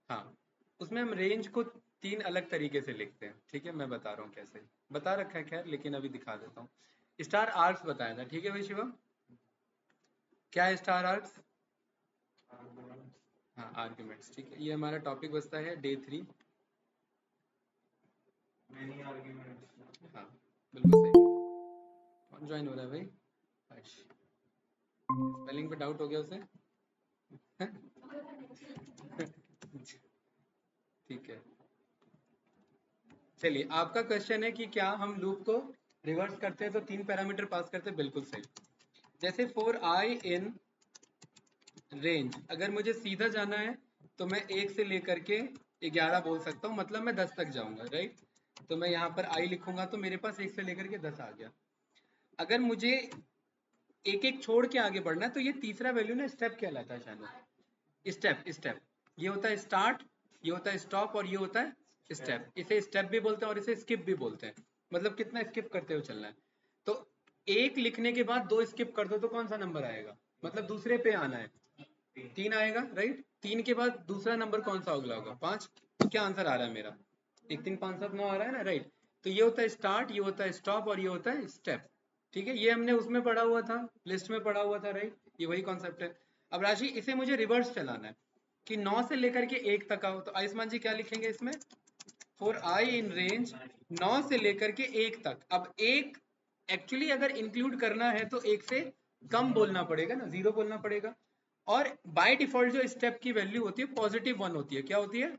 हाँ, उसमें हम रेंज को 3 अलग तरीके से लिखते हैं, ठीक है? मैं बता रहा हूँ कैसे। बता रखा है खैर, लेकिन अभी दिखा देता हूँ। स्टार आर्क्स बताया था, ठीक है भाई शिवम? क्या है स्टार आर्क्स? हाँ, आर्ग्यूमेंट्स, ठीक है। ये हमारा टॉपिक बचता है डे 3। हाँ, बिल्कुल सही। कौन ज्वाइन हो रहा है भाई? हर्ष। स्पेलिंग पे डाउट हो गया उसे? ठीक है। चलिए, आपका क्वेश्चन है कि क्या हम लूप को रिवर्स करते हैं तो 3 पैरामीटर पास करते हैं? बिल्कुल सही। जैसे फॉर आई इन रेंज, अगर मुझे सीधा जाना है तो मैं 1 से लेकर के 11 बोल सकता हूँ, मतलब मैं 10 तक जाऊंगा, राइट? तो मैं यहाँ पर आई लिखूंगा तो मेरे पास 1 से लेकर के 10 आ गया। अगर मुझे एक एक छोड़ के आगे बढ़ना है तो ये तीसरा वैल्यू ना स्टेप कहलाता है शायद। Step, step. ये होता है स्टार्ट, ये होता है स्टॉप, और ये होता है स्टेप। इसे स्टेप भी बोलते हैं और इसे स्किप भी बोलते हैं। मतलब कितना स्किप करते हुए चलना है। तो एक लिखने के बाद 2 स्किप कर दो तो कौन सा नंबर आएगा? मतलब दूसरे पे आना है, 3 आएगा, राइट? 3 के बाद दूसरा नंबर कौन सा अगला होगा? 5। तो क्या आंसर आ रहा है मेरा? 1 3 5 7 9 आ रहा है ना, राइट? तो ये होता है स्टार्ट, ये होता है स्टॉप, और ये होता है स्टेप। ठीक है, ये हमने उसमें पढ़ा हुआ था, लिस्ट में पढ़ा हुआ था, राइट? ये वही कॉन्सेप्ट है। अब राशि, इसे मुझे रिवर्स चलाना है कि 9 से लेकर के 1 तक आओ, तो आयुष्मान जी क्या लिखेंगे इसमें? फॉर आई इन रेंज 9 से लेकर के 1 तक। अब 1 एक्चुअली अगर इंक्लूड करना है तो 1 से कम बोलना पड़ेगा ना, 0 बोलना पड़ेगा। और बाय डिफॉल्ट जो स्टेप की वैल्यू होती है +1 होती है। क्या होती है?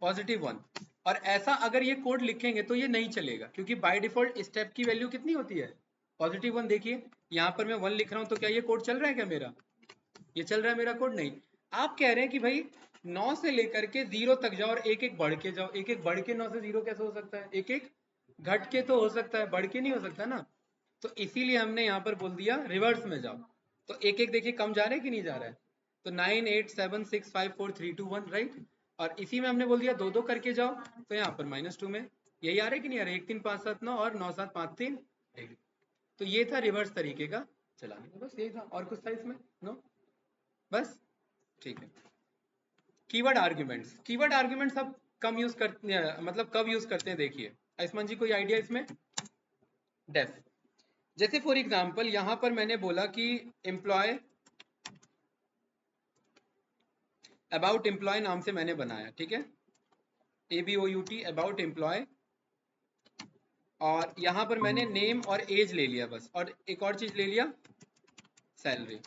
+1। और ऐसा अगर ये कोड लिखेंगे तो ये नहीं चलेगा, क्योंकि बाय डिफॉल्ट स्टेप की वैल्यू कितनी होती है? +1। देखिए यहाँ पर मैं 1 लिख रहा हूँ तो क्या ये कोड चल रहा है क्या मेरा? ये चल रहा है मेरा कोड? नहीं। आप कह रहे हैं कि भाई 9 से लेकर के 0 तक जाओ और एक एक बढ़ के जाओ। एक एक बढ़ के 9 से 0 कैसे हो सकता है? एक एक घट के तो हो सकता है, बढ़ के नहीं हो सकता ना। तो इसीलिए हमने यहाँ पर बोल दिया रिवर्स में जाओ। तो एक एक देखिए कम जा रहा है कि नहीं जा रहा है? तो 9 8 7 6 5 4 3 2 1, राइट? और इसी में हमने बोल दिया 2 2 करके जाओ, तो यहाँ पर -2 में यही आ रहा है कि नहीं आ रहा है? 1 3 5 7 9 और 9 7 5 3 1। तो ये था रिवर्स तरीके का चलाने का, बस यही था। और कुछ था इसमें? नो, बस। ठीक है। कीवर्ड आर्ग्यूमेंट्स, कीवर्ड आर्ग्यूमेंट्स अब कम यूज करते हैं, मतलब कब यूज करते हैं देखिए। आयुष्मान जी कोई आइडिया इसमें? डेफ। जैसे फॉर एग्जांपल यहां पर मैंने बोला कि एम्प्लॉय, अबाउट एम्प्लॉय नाम से मैंने बनाया, ठीक है? ABOUT, about employ. और यहां पर मैंने नेम और एज ले लिया बस, और एक और चीज ले लिया, सैलरी।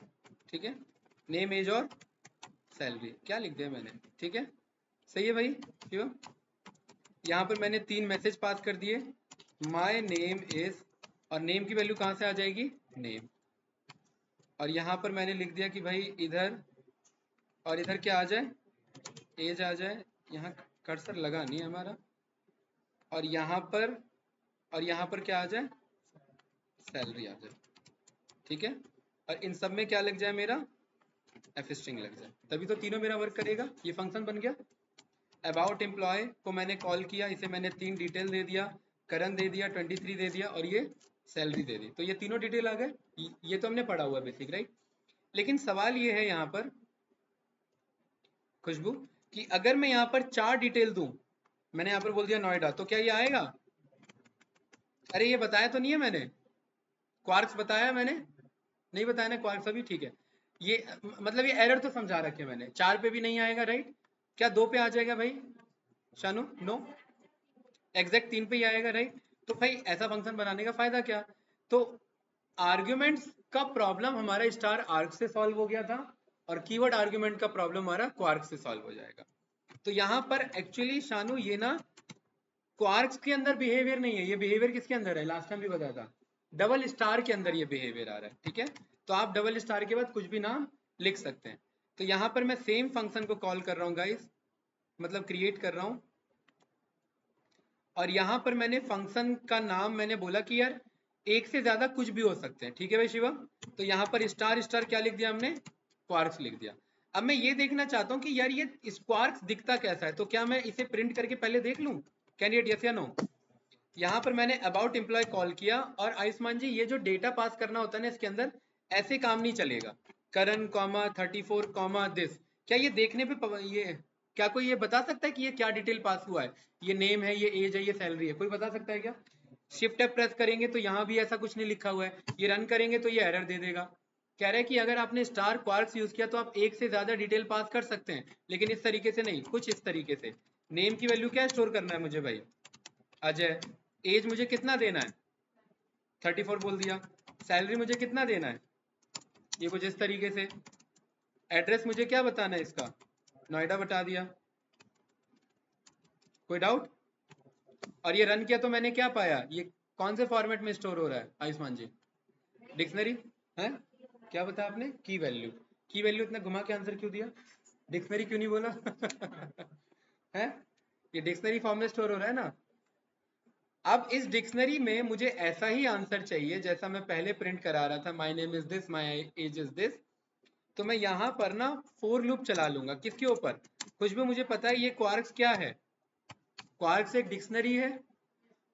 ठीक है, नेम एज और सैलरी क्या लिख दिया मैंने? ठीक है, सही है भाई शिवम? यहाँ पर मैंने 3 मैसेज पास कर दिए, माई नेम इज, और नेम की वैल्यू कहाँ से आ जाएगी? नेम। और यहाँ पर मैंने लिख दिया कि भाई इधर और इधर क्या आ जाए? एज आ जाए। यहाँ कर्सर लगा नहीं है हमारा। और यहाँ पर, और यहाँ पर क्या आ जाए? सैलरी आ जाए। ठीक है, और इन सब में क्या लग जाए मेरा? एफ स्ट्रिंग लग जाए, तभी तो तीनों मेरा वर्क करेगा। ये फंक्शन बन गया। अबाउट एम्प्लॉय को मैंने कॉल किया, इसे मैंने 3 डिटेल दे दिया, करण दे दिया, 23 दे दिया, और ये सैलरी दे दी। तो ये तीनों डिटेल आ गए। ये तो हमने पढ़ा हुआ है बेसिक, राइट? लेकिन सवाल ये है यहाँ पर खुशबू, कि अगर मैं यहाँ पर 4 डिटेल दूं, मैंने यहाँ पर बोल दिया नोएडा, तो क्या ये आएगा? अरे ये बताया तो नहीं है मैंने? क्वार्क्स बताया मैंने? नहीं बताया ना क्वार्क्स अभी? ठीक है। ये मतलब ये एरर तो समझा रखे मैंने। 4 पे भी नहीं आएगा, राइट? क्या 2 पे आ जाएगा भाई शानू? नो, एग्जैक्ट 3 पे ही आएगा, राइट? तो भाई ऐसा फंक्शन बनाने का फायदा क्या? तो आर्ग्यूमेंट्स का प्रॉब्लम हमारा स्टार आर्क से सॉल्व हो गया था, और कीवर्ड आर्ग्यूमेंट का प्रॉब्लम हमारा क्वार्क से सॉल्व हो जाएगा। तो यहाँ पर एक्चुअली शानू ये ना क्वार्क्स के अंदर बिहेवियर नहीं है, ये बिहेवियर किसके अंदर है? लास्ट टाइम भी बताया था, डबल स्टार के अंदर ये बिहेवियर आ रहा है। ठीक है, तो आप डबल स्टार के बाद कुछ भी नाम लिख सकते हैं। तो यहाँ पर मैं सेम फंक्शन को कॉल कर रहा हूँ गाइस, मतलब क्रिएट कर रहा हूँ। और यहाँ पर मैंने फंक्शन का नाम मैंने बोला कि यार एक से ज्यादा कुछ भी हो सकते हैं। ठीक है भाई शिवम? तो यहाँ पर स्टार स्टार क्या लिख दिया हमने? क्वार्क्स लिख दिया। अब मैं ये देखना चाहता हूँ कि यार ये क्वार्क्स दिखता कैसा है, तो क्या मैं इसे प्रिंट करके पहले देख लूँ? कैंडिडेट यस या नो? यहाँ पर मैंने अबाउट एम्प्लॉय कॉल किया, और आयुष्मान जी ये जो डेटा पास करना होता है ना इसके अंदर, ऐसे काम नहीं चलेगा। करण कॉमा 34 कॉमा दिस, क्या ये देखने पे ये क्या कोई ये बता सकता है कि ये क्या डिटेल पास हुआ है? ये नेम है, ये एज है, ये सैलरी है, कोई बता सकता है क्या? शिफ्ट एफ प्रेस करेंगे तो यहाँ भी ऐसा कुछ नहीं लिखा हुआ है, ये रन करेंगे तो ये एरर दे देगा। कह रहा है कि अगर आपने स्टार क्वार्क्स यूज किया तो आप एक से ज्यादा डिटेल पास कर सकते हैं, लेकिन इस तरीके से नहीं, कुछ इस तरीके से। नेम की वैल्यू क्या स्टोर करना है मुझे भाई? अजय। एज मुझे कितना देना है? 34 बोल दिया। सैलरी मुझे कितना देना है? ये कुछ इस तरीके से। एड्रेस मुझे क्या बताना है इसका? नोएडा बता दिया। कोई डाउट? और ये रन किया तो मैंने क्या पाया? ये कौन से फॉर्मेट में स्टोर हो रहा है आयुष्मान जी? डिक्शनरी है? क्या बताया आपने? की वैल्यू। की वैल्यू इतना घुमा के आंसर क्यों दिया? डिक्शनरी क्यों नहीं बोला? है? ये डिक्शनरी फॉर्म में स्टोर हो रहा है ना। अब इस डिक्शनरी में मुझे ऐसा ही आंसर चाहिए जैसा मैं पहले प्रिंट करा रहा था, my name is this, my age is this. तो मैं यहाँ पर ना फोर लूप चला लूंगा। किसके ऊपर? खुशबू मुझे पता है ये क्वार्क्स क्या है। क्वार्क्स एक डिक्शनरी है,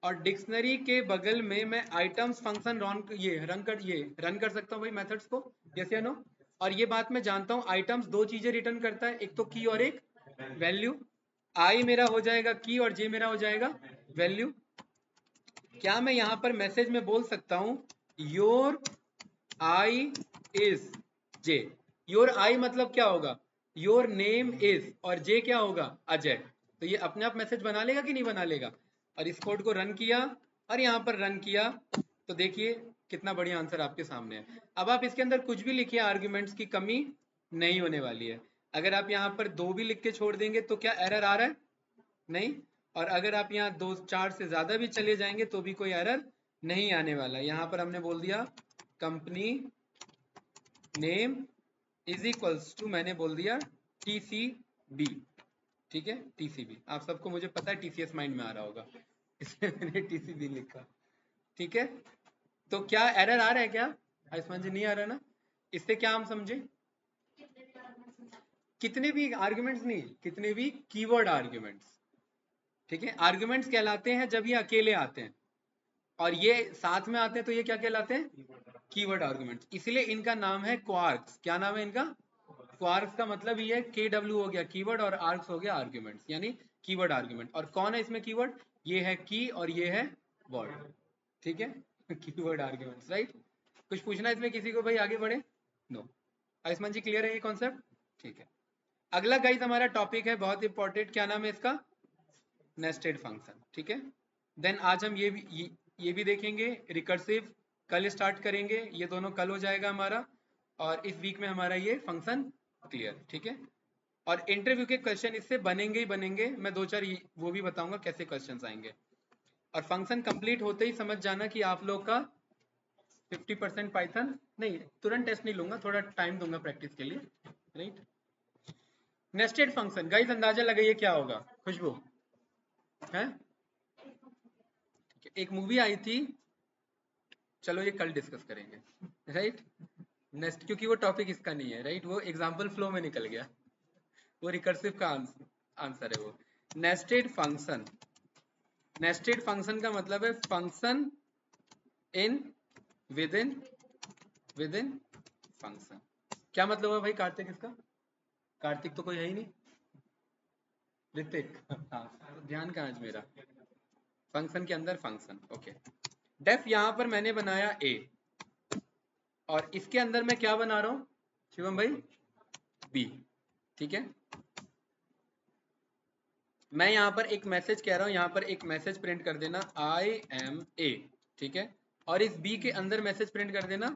और डिक्शनरी के बगल में मैं आइटम्स फंक्शन रन कर सकता हूँ भाई मेथड्स को। यस या नो? और ये बात मैं जानता हूँ, आइटम्स दो चीजें रिटर्न करता है, एक तो की और एक वैल्यू। आई मेरा हो जाएगा की और जे मेरा हो जाएगा वैल्यू। क्या मैं यहाँ पर मैसेज में बोल सकता हूँ your I is J? Your I मतलब क्या होगा? योर नेम इज, और जे क्या होगा? अजय। तो ये अपने आप मैसेज बना लेगा कि नहीं बना लेगा? और इस कोड को रन किया और यहाँ पर रन किया, तो देखिए कितना बढ़िया आंसर आपके सामने है। अब आप इसके अंदर कुछ भी लिखिए, आर्ग्यूमेंट्स की कमी नहीं होने वाली है। अगर आप यहाँ पर 2 भी लिख के छोड़ देंगे तो क्या एरर आ रहा है? नहीं। और अगर आप यहाँ 2 4 से ज्यादा भी चले जाएंगे तो भी कोई एरर नहीं आने वाला। यहाँ पर हमने बोल दिया company name is equals to, मैंने बोल दिया TCB। ठीक है, TCB। आप सबको मुझे पता है TCS माइंड में आ रहा होगा, इसलिए मैंने TCB लिखा। ठीक है, तो क्या एरर आ रहा है क्या आयुष्मान जी? नहीं आ रहा ना? इससे क्या हम समझे? कितने भी आर्ग्यूमेंट्स नहीं, कितने भी कीवर्ड आर्ग्यूमेंट्स। ठीक है, आर्ग्यूमेंट्स कहलाते हैं जब ये अकेले आते हैं, और ये साथ में आते हैं तो ये क्या कहलाते हैं? Keyword arguments. इसलिए इनका नाम है क्वार्क्स। क्या नाम है इनका? क्वार्क्स का मतलब ये है KW हो गया कीवर्ड और आर्क्स हो गया आर्गुमेंट्स, यानी कीवर्ड आर्गुमेंट। और कौन है इसमें कीवर्ड? ये है की और ये है वर्ड। ठीक है, कीवर्ड आर्गुमेंट्स, राइट। कुछ पूछना है इसमें किसी को भाई? आगे बढ़े? नो। आयुष्मान जी क्लियर है ये कॉन्सेप्ट? ठीक है। अगला गाइस हमारा टॉपिक है बहुत इंपॉर्टेंट, क्या नाम है इसका? Nested function. ठीक है, देन आज हम ये भी देखेंगे। रिकर्सिव कल स्टार्ट करेंगे, ये दोनों कल हो जाएगा हमारा, और इस वीक में हमारा ये फंक्शन क्लियर। ठीक है, और इंटरव्यू के क्वेश्चन इससे बनेंगे ही बनेंगे। मैं 2 4 वो भी बताऊंगा कैसे क्वेश्चंस आएंगे। और फंक्शन कंप्लीट होते ही समझ जाना कि आप लोग का 50% पाइथन नहीं, तुरंत टेस्ट नहीं लूंगा, थोड़ा टाइम दूंगा प्रैक्टिस के लिए, राइट। नेस्टेड फंक्शन गाइस अंदाजा लगाइए क्या होगा? खुशबू है? एक मूवी आई थी, चलो ये कल डिस्कस करेंगे, राइट। नेक्स्ट, क्योंकि वो टॉपिक इसका नहीं है, राइट, वो एग्जांपल फ्लो में निकल गया, वो रिकर्सिव का आंसर है वो। नेस्टेड फंक्शन, नेस्टेड फंक्शन का मतलब है function in with in function. क्या मतलब है भाई कार्तिक इसका? कार्तिक तो कोई है ही नहीं। ऋतिक, हाँ, ध्यान कहाँ है मेरा? फंक्शन के अंदर फंक्शन, ओके। डेफ यहां पर मैंने बनाया ए, और इसके अंदर मैं क्या बना रहा हूं शिवम भाई? बी। ठीक है, मैं यहां पर एक मैसेज कह रहा हूं, यहां पर एक मैसेज प्रिंट कर देना आई एम ए। ठीक है, और इस बी के अंदर मैसेज प्रिंट कर देना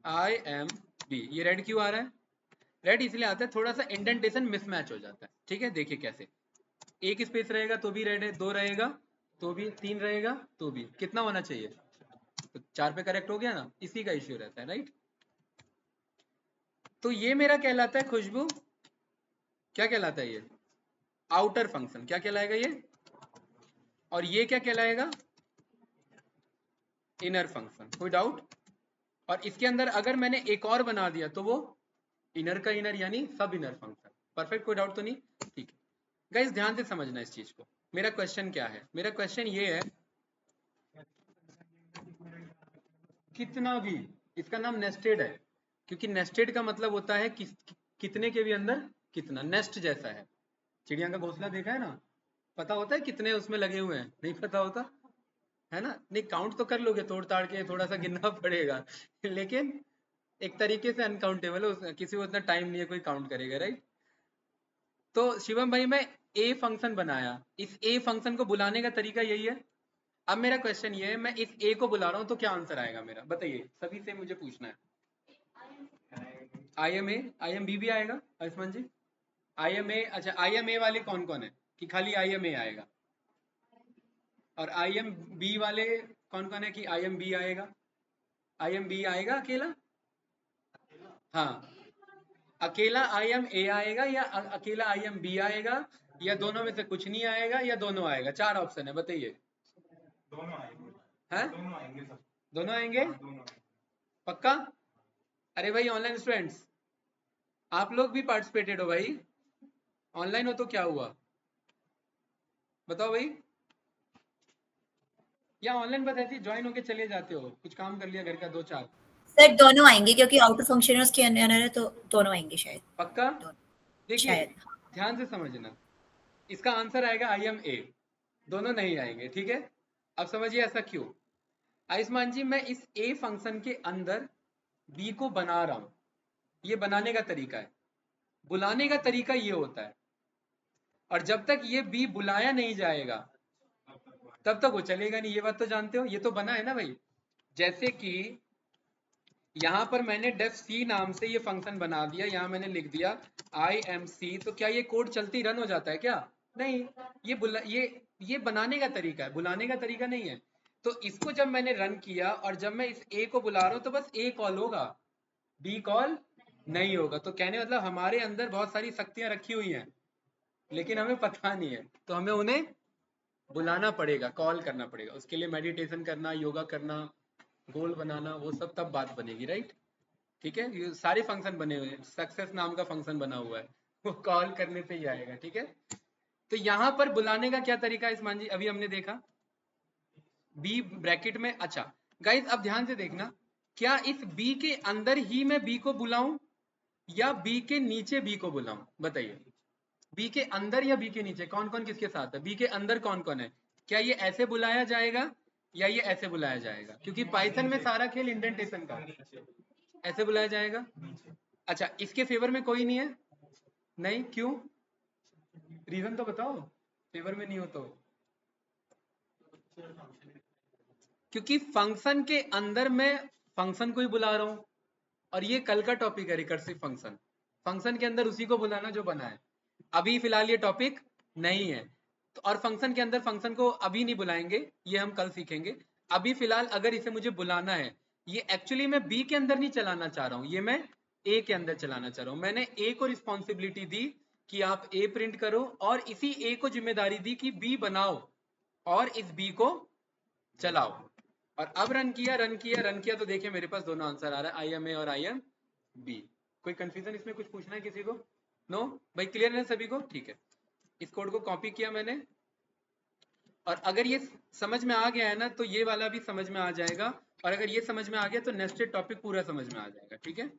आई एम बी। ये रेड क्यों आ रहा है? रेड इसलिए आता है थोड़ा सा इंडेंटेशन मिसमैच हो जाता है। ठीक है, देखिए कैसे, एक स्पेस रहेगा तो भी रेड है, 2 रहेगा तो भी, 3 रहेगा तो भी। कितना होना चाहिए? तो 4 पे करेक्ट हो गया ना, इसी का इश्यू रहता है, राइट। तो ये मेरा कहलाता है खुशबू, क्या कहलाता है ये? Outer function. क्या कहलाएगा ये? और ये क्या कहलाएगा? Inner function. कोई डाउट? और इसके अंदर अगर मैंने एक और बना दिया तो वो इनर का इनर, यानी सब इनर फंक्शन। परफेक्ट, कोई डाउट तो नहीं? ठीक है गाइस, ध्यान से समझना इस चीज को। मेरा क्वेश्चन क्या है? मेरा क्वेश्चन ये है, कितना भी, इसका नाम नेस्टेड है, क्योंकि नेस्टेड का मतलब होता है कितने के भी अंदर कितना, नेस्ट जैसा है। चिड़िया का घोंसला देखा है ना, पता होता है कितने उसमें लगे हुए हैं, नहीं पता होता है ना, नहीं काउंट तो कर लोगे तोड़ ताड़ के, थोड़ा सा गिनना पड़ेगा लेकिन एक तरीके से अनकाउंटेबल है, किसी को इतना टाइम नहीं है कोई काउंट करेगा, राइट। तो शिवम भाई मैं ए फंक्शन बनाया, इस ए फंक्शन को बुलाने का तरीका यही है। अब मेरा क्वेश्चन ये है, मैं इस ए को बुला रहा हूँ तो क्या आंसर आएगा मेरा, बताइए, सभी से मुझे पूछना है। I am A, I am B भी आएगा आयुष्मान जी, आई एम ए, अच्छा आई एम ए वाले कौन कौन है, कि खाली आई एम ए आएगा, और आई एम बी वाले कौन कौन है कि आई एम बी आएगा, आई एम बी आएगा अकेला, हाँ, अकेला आई एम ए आएगा या अकेला आई एम बी आएगा, या दोनों में से कुछ नहीं आएगा, या दोनों आएगा, चार ऑप्शन है, बताइए। दोनों आएंगे, हैं, दोनों आएंगे, सब दोनों आएंगे, पक्का। अरे भाई ऑनलाइन स्टूडेंट्स, आप लोग भी पार्टिसिपेटेड हो भाई, ऑनलाइन हो तो क्या हुआ, बताओ भाई, या ऑनलाइन बस ऐसे ज्वाइन होके चले जाते हो, कुछ काम कर लिया घर का दो चार। सर दोनों आएंगे क्योंकि आउटर फंक्शनर्स के अंदर है, तो दोनों आएंगे शायद, पक्का, देखिए शायद। ध्यान से समझना, इसका आंसर आएगा आई एम ए, दोनों नहीं आएंगे, ठीक है। अब समझिए ऐसा क्यों। आयुष्मान जी मैं इस ए फंक्शन के अंदर बी को बना रहा हूं, ये बनाने का तरीका है, बुलाने का तरीका ये होता है, और जब तक ये बी बुलाया नहीं जाएगा तब तक वो चलेगा नहीं, ये बात तो जानते हो, ये तो बना है ना भाई। जैसे कि यहां पर मैंने डेफ सी नाम से ये फंक्शन बना दिया, यहां मैंने लिख दिया आई एम सी, तो क्या ये कोड चलती रन हो जाता है क्या, नहीं, ये बनाने का तरीका है, बुलाने का तरीका नहीं है। तो इसको जब मैंने रन किया और जब मैं इस ए को बुला रहा हूं तो बस ए कॉल होगा, बी कॉल नहीं होगा। तो कहने मतलब हमारे अंदर बहुत सारी शक्तियां रखी हुई हैं लेकिन हमें पता नहीं है, तो हमें उन्हें बुलाना पड़ेगा, कॉल करना पड़ेगा, उसके लिए मेडिटेशन करना, योगा करना, गोल बनाना, वो सब तब बात बनेगी, राइट। ठीक है, ये सारे फंक्शन बने हुए हैं, सक्सेस नाम का फंक्शन बना हुआ है, वो कॉल करने से ही आएगा, ठीक है। तो यहाँ पर बुलाने का क्या तरीका है इस्मान जी, अभी हमने देखा बी ब्रैकेट में, अच्छा गाइस अब ध्यान से देखना, क्या इस बी के अंदर ही मैं बी को बुलाऊं या बी के नीचे बी को बुलाऊं, बताइए, बी के अंदर या बी के नीचे, कौन कौन किसके साथ है, बी के अंदर कौन कौन है, क्या ये ऐसे बुलाया जाएगा या ये ऐसे बुलाया जाएगा, क्योंकि पाइथन में सारा खेल इंडेंटेशन का, ऐसे बुलाया जाएगा। अच्छा इसके फेवर में कोई नहीं है, नहीं, क्यों, रीजन तो बताओ, फेवर में नहीं हो तो, क्योंकि फंक्शन के अंदर मैं फंक्शन को ही बुला रहा हूं, और ये कल का टॉपिक है रिकर्सिव फंक्शन, फंक्शन के अंदर उसी को बुलाना जो बना है, अभी फिलहाल ये टॉपिक नहीं है, तो और फंक्शन के अंदर फंक्शन को अभी नहीं बुलाएंगे, ये हम कल सीखेंगे। अभी फिलहाल अगर इसे मुझे बुलाना है, ये एक्चुअली मैं बी के अंदर नहीं चलाना चाह रहा हूं, ये मैं ए के अंदर चलाना चाह रहा हूं। मैंने ए को रिस्पॉन्सिबिलिटी दी कि आप ए प्रिंट करो, और इसी ए को जिम्मेदारी दी कि बी बनाओ और इस बी को चलाओ, और अब रन किया रन किया रन किया, तो देखिए मेरे पास दोनों आंसर आ रहा है, आई एम ए और आई एम बी। कोई कंफ्यूजन इसमें, कुछ पूछना है किसी को, नो भाई, क्लियर है सभी को, ठीक है। इस कोड को कॉपी किया मैंने, और अगर ये समझ में आ गया है ना तो ये वाला भी समझ में आ जाएगा, और अगर ये समझ में आ गया तो नेक्स्ट टॉपिक पूरा समझ में आ जाएगा, ठीक है।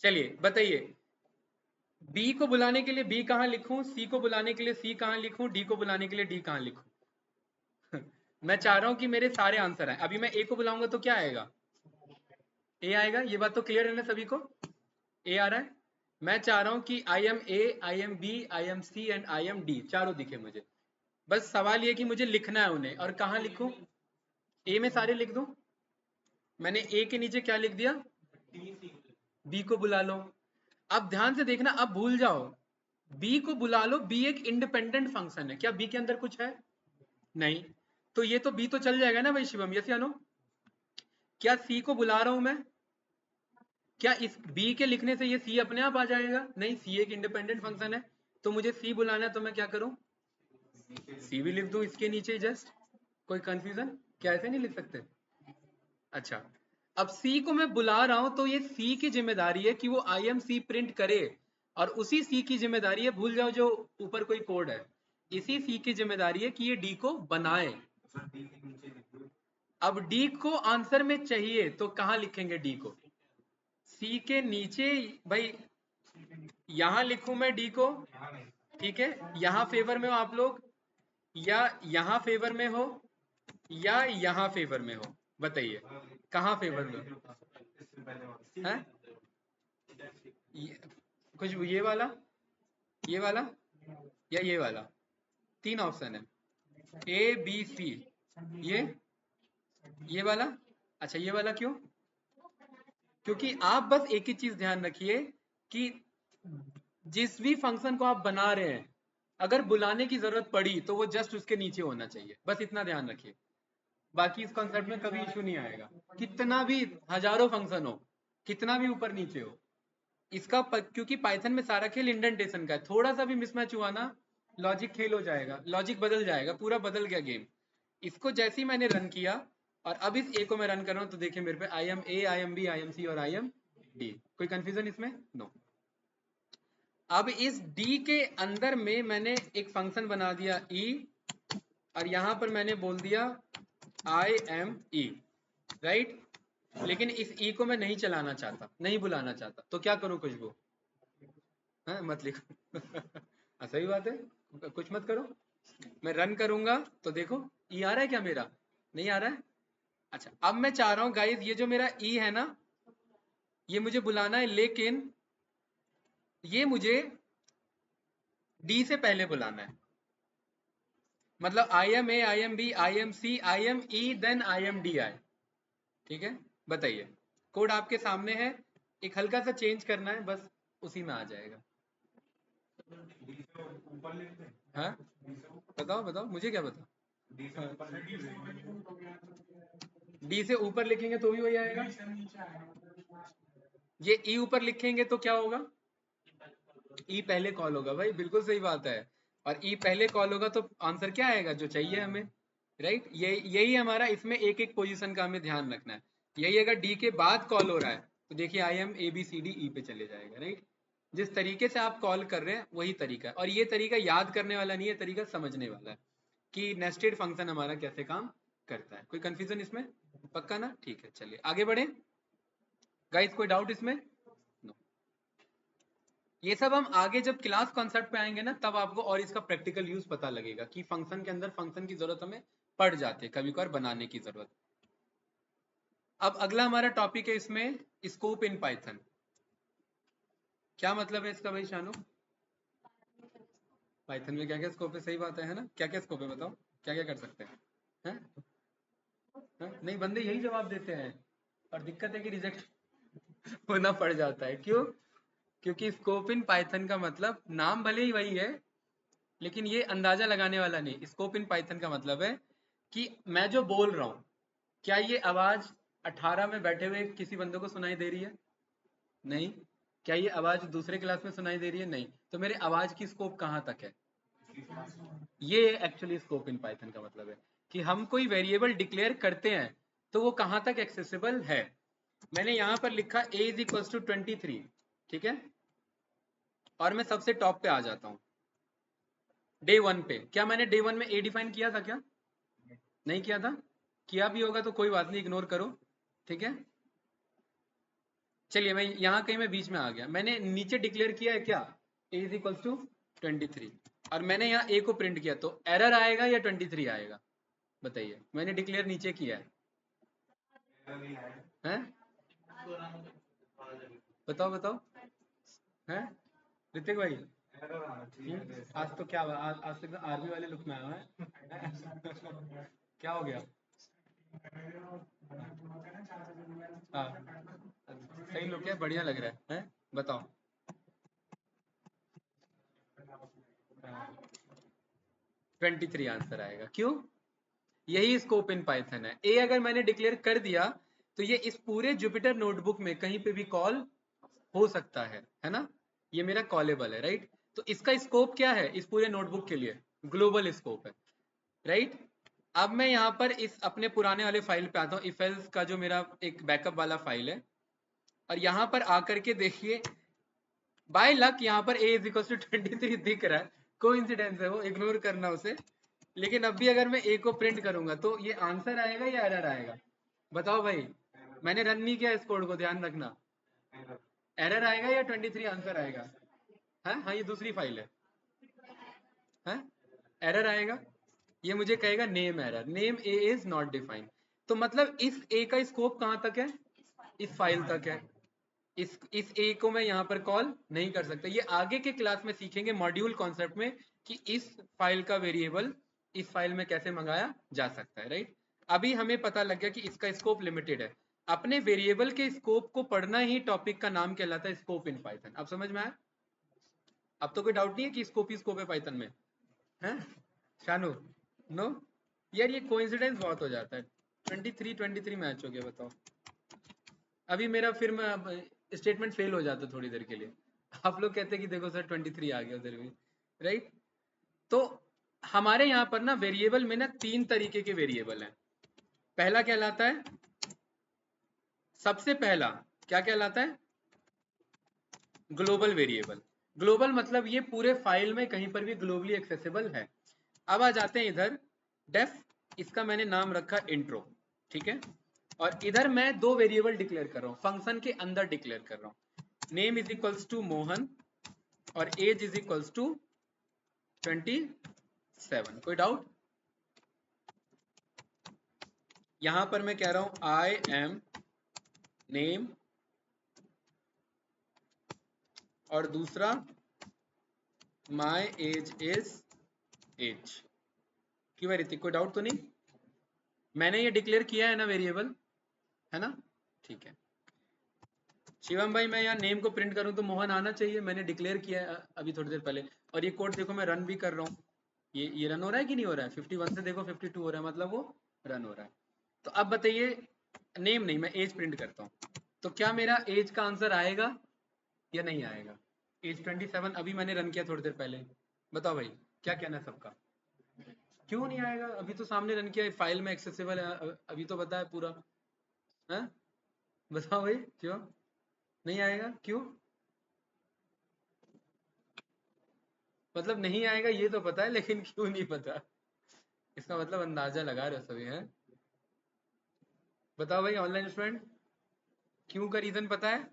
चलिए बताइए, बी को बुलाने के लिए बी कहां लिखूं, सी को बुलाने के लिए सी कहां लिखूं, डी को बुलाने के लिए डी कहां लिखूं मैं चाह रहा हूं कि मेरे सारे आंसर आए। अभी मैं ए को बुलाऊंगा तो क्या आएगा, ए आएगा, ये बात तो क्लियर है ना सभी को, ए आ रहा है। मैं चाह रहा हूं कि I am A, I am B, I am C and I am D चारों दिखे मुझे, बस सवाल ये कि मुझे लिखना है उन्हें, और कहां लिखूं, ए में सारे लिख दूं, मैंने ए के नीचे क्या लिख दिया, बी को बुला लो। अब ध्यान से देखना, अब भूल जाओ, बी को बुला लो, बी एक इंडिपेंडेंट फंक्शन है, क्या बी के अंदर कुछ है, नहीं, तो ये तो बी तो चल जाएगा ना भाई शिवम, यस या नो। क्या सी को बुला रहा हूं मैं, क्या इस बी के लिखने से ये सी अपने आप आ जाएगा, नहीं, सी एक इंडिपेंडेंट फंक्शन है, तो मुझे सी बुलाना है तो मैं क्या करूं, सी भी लिख दूं इसके नीचे जस्ट, कोई कंफ्यूजन, क्या ऐसे नहीं लिख सकते, अच्छा। अब सी को मैं बुला रहा हूं तो ये सी की जिम्मेदारी है कि वो आई एम सी प्रिंट करे, और उसी सी की जिम्मेदारी है, भूल जाओ जो ऊपर कोई कोड है, इसी सी की जिम्मेदारी है कि ये डी को बनाए। अब डी को आंसर में चाहिए तो कहां लिखेंगे डी को? सी के नीचे भाई, यहां लिखूं मैं डी को, ठीक है, यहां फेवर में हो आप लोग, या यहां फेवर में हो, या यहां फेवर में हो, बताइए कहां फेवर में हो? हैं? कुछ ये वाला, ये वाला, या ये वाला? तीन ऑप्शन है, ए बी सी। ये वाला? अच्छा ये वाला क्यों? क्योंकि आप बस एक ही चीज ध्यान रखिए कि जिस भी फंक्शन को आप बना रहे हैं, अगर बुलाने की जरूरत पड़ी तो वो जस्ट उसके नीचे होना चाहिए, बस इतना ध्यान रखिए। बाकी इस कॉन्सेप्ट में कभी इशू नहीं आएगा, कितना भी हजारों फंक्शन हो, कितना भी ऊपर नीचे हो, इसका क्योंकि पाइथन में सारा खेल इंडेंटेशन का है, थोड़ा सा भी मिसमैच हुआ ना, लॉजिक फेल हो जाएगा, लॉजिक बदल जाएगा, पूरा बदल गया गेम। इसको जैसे ही मैंने रन किया और अब इस ए को मैं रन कर रहा हूं तो देखिए मेरे पे I am A, I am B, I am C और आई एम डी। कोई कंफ्यूजन इसमें? नो। अब इस डी के अंदर में मैंने एक फंक्शन बना दिया ई, और यहां पर मैंने बोल दिया आई एम ई, राइट? लेकिन इस ई को मैं नहीं चलाना चाहता, नहीं बुलाना चाहता, तो क्या करूं खुशबू? हाँ मत लिखो सही बात है, कुछ मत करो। मैं रन करूंगा तो देखो ई आ रहा है क्या मेरा? नहीं आ रहा है। अच्छा अब मैं चाह रहा हूं गाइस, ये जो मेरा ई है ना, ये मुझे बुलाना है, लेकिन ये मुझे डी से पहले बुलाना है। मतलब I am A, I am B, I am C, I am E, then I am D I. ठीक है, बताइए, कोड आपके सामने है, एक हल्का सा चेंज करना है, बस उसी में आ जाएगा। हाँ बताओ बताओ, मुझे क्या पता। डी से ऊपर लिखेंगे तो भी वही आएगा, ये ई ऊपर लिखेंगे तो क्या होगा? ई पहले कॉल होगा भाई, बिल्कुल सही बात है। और ई पहले कॉल होगा तो आंसर क्या आएगा? जो चाहिए हमें, राइट? यही हमारा इसमें एक एक पोजीशन का हमें ध्यान रखना है। यही अगर डी के बाद कॉल हो रहा है तो देखिए I am A B C D E पे चले जाएगा, राइट? जिस तरीके से आप कॉल कर रहे हैं वही तरीका है, और ये तरीका याद करने वाला नहीं है, तरीका समझने वाला है कि नेस्टेड फंक्शन हमारा कैसे काम करता है। कोई कंफ्यूजन इसमें? पक्का ना? ठीक है, चलिए आगे बढ़े गाइस, कोई डाउट इसमें? नो। ये सब हम आगे जब क्लास कॉन्सेप्ट पे आएंगे ना, तब आपको और इसका प्रैक्टिकल यूज पता लगेगा कि फंक्शन के अंदर फंक्शन की जरूरत हमें पड़ जाती है, कभी कभार बनाने की जरूरत। अब अगला हमारा टॉपिक है इसमें स्कोप इन पाइथन। क्या मतलब है इसका भाई शानू? पाइथन में क्या क्या स्कोप है? सही बात है ना? क्या क्या स्कोप है बताओ, क्या क्या कर सकते हैं? हैं? नहीं, बंदे यही जवाब देते हैं, और दिक्कत है कि रिजेक्ट होना पड़ जाता है। क्यों? क्योंकि स्कोप इन पाइथन का मतलब नाम भले ही वही है, लेकिन ये अंदाजा लगाने वाला नहीं। स्कोप इन पाइथन का मतलब है कि मैं जो बोल रहा हूं, क्या ये आवाज 18 में बैठे हुए किसी बंदे को सुनाई दे रही है? नहीं। क्या ये आवाज दूसरे क्लास में सुनाई दे रही है? नहीं। तो मेरे आवाज की स्कोप कहां तक है? ये एक्चुअली स्कोप इन पाइथन का मतलब है कि हम कोई वेरिएबल डिक्लेयर करते हैं तो वो कहां तक एक्सेसिबल है। मैंने यहां पर लिखा a इज इक्वल टू 23, ठीक है, और मैं सबसे टॉप पे आ जाता हूं डे 1 पे। क्या मैंने डे 1 में a डिफाइन किया था क्या? नहीं किया था। किया भी होगा तो कोई बात नहीं, इग्नोर करो, ठीक है। चलिए मैं यहाँ कहीं मैं बीच में आ गया, मैंने नीचे डिक्लेयर किया है क्या? a इज इक्वल टू 23, और मैंने यहाँ a को प्रिंट किया, तो एरर आएगा या 23 आएगा? बताइए, मैंने डिक्लेयर नीचे किया है? बताओ बताओ, हैं ऋतिक भाई? आज तो क्या हुआ? आज तो एकदम आर्मी वाले लुक में आया है क्या हो गया? हाँ सही लुक है, बढ़िया लग रहा है, हैं? बताओ। 23 आंसर आएगा, क्यों? यही स्कोप इन पाइथन है। ए अगर मैंने डिक्लेयर कर दिया तो ये इस पूरे जुपिटर नोटबुक में कहीं पे भी कॉल हो सकता है ना? ये मेरा कॉलेबल है, राइट? तो इसका स्कोप क्या है इस पूरे नोटबुक के लिए? ग्लोबल स्कोप है, राइट? अब मैं यहाँ पर इस अपने पुराने वाले फाइल पे आता हूँ, इफेल्स का जो मेरा एक बैकअप वाला फाइल है, और यहाँ पर आकर के देखिए बाय लक यहाँ पर a इज इक्वल टू 23 दिख रहा है, कोइंसिडेंस है वो, इग्नोर करना उसे। लेकिन अब भी अगर मैं a को प्रिंट करूंगा तो ये आंसर आएगा या एरर आएगा? बताओ भाई, मैंने रन नहीं किया इस कोड को, ध्यान रखना। एरर आएगा या 23 आंसर आएगा? है हाँ, ये दूसरी फाइल है, एरर आएगा। ये मुझे कहेगा name error, name A is not defined. तो मतलब इस ए का स्कोप कहाँ तक है? इस फाइल तक है। इस ए को मैं यहाँ पर कॉल नहीं कर सकता। ये आगे के क्लास में सीखेंगे मॉड्यूल कॉन्सेप्ट में कि इस फाइल का वेरिएबल इस फाइल में कैसे मंगाया जा सकता है, राइट। अभी हमें पता लग गया कि इसका स्कोप लिमिटेड है। अपने वेरिएबल के स्कोप को पढ़ना ही टॉपिक का नाम कहलाता है स्कोप इन पाइथन। अब समझ में आया? अब तो कोई डाउट नहीं है कि स्कोप ही स्कोप है पाइथन में, है शानू? नो यार, ये कोइंसिडेंस बहुत हो जाता है। 23 मैच हो गया, बताओ। अभी मेरा फिर मैं स्टेटमेंट फेल हो जाता थोड़ी देर के लिए। आप लोग कहते कि देखो सर 23 आ गया उधर भी, राइट। तो हमारे यहाँ पर ना वेरिएबल में ना 3 तरीके के वेरिएबल हैं। पहला कहलाता है, सबसे पहला क्या कहलाता है? Global variable. ग्लोबल मतलब ये पूरे फाइल में कहीं पर भी ग्लोबली एक्सेसिबल है। अब आ जाते हैं इधर डेफ, इसका मैंने नाम रखा इंट्रो, ठीक है। और इधर मैं 2 वेरिएबल डिक्लेयर कर रहा हूँ, फंक्शन के अंदर डिक्लेयर कर रहा हूँ। Name is equals to Mohan और एज इज इक्वल्स टू 27। कोई डाउट? यहां पर मैं कह रहा हूं आई एम नेम और दूसरा माई एज इज एज। क्यों है ऋतिक, कोई डाउट तो नहीं? मैंने ये डिक्लेयर किया है ना वेरिएबल, है ना? ठीक है। शिवम भाई, मैं यहाँ नेम को प्रिंट करूँ तो मोहन आना चाहिए, मैंने डिक्लेयर किया है अभी थोड़ी देर पहले। और ये कोड देखो मैं रन भी कर रहा हूँ, ये रन हो रहा है कि नहीं हो रहा है? 51 से देखो 52 हो रहा है, मतलब वो रन हो रहा है। तो अब बताइए, नेम नहीं, मैं एज प्रिंट करता हूँ, तो क्या मेरा एज का आंसर आएगा या नहीं आएगा? एज 27 अभी मैंने रन किया थोड़ी देर पहले, बताओ भाई क्या कहना है सबका? क्यों नहीं आएगा? अभी तो सामने रन किया, फाइल में एक्सेसिबल है, अभी तो बताया पूरा है। बताओ भाई क्यों नहीं आएगा? क्यों मतलब नहीं आएगा ये तो पता है, लेकिन क्यों नहीं पता? इसका मतलब अंदाजा लगा रहे हो सभी, हैं? बताओ भाई ऑनलाइन स्टूडेंट, क्यों का रीजन पता है?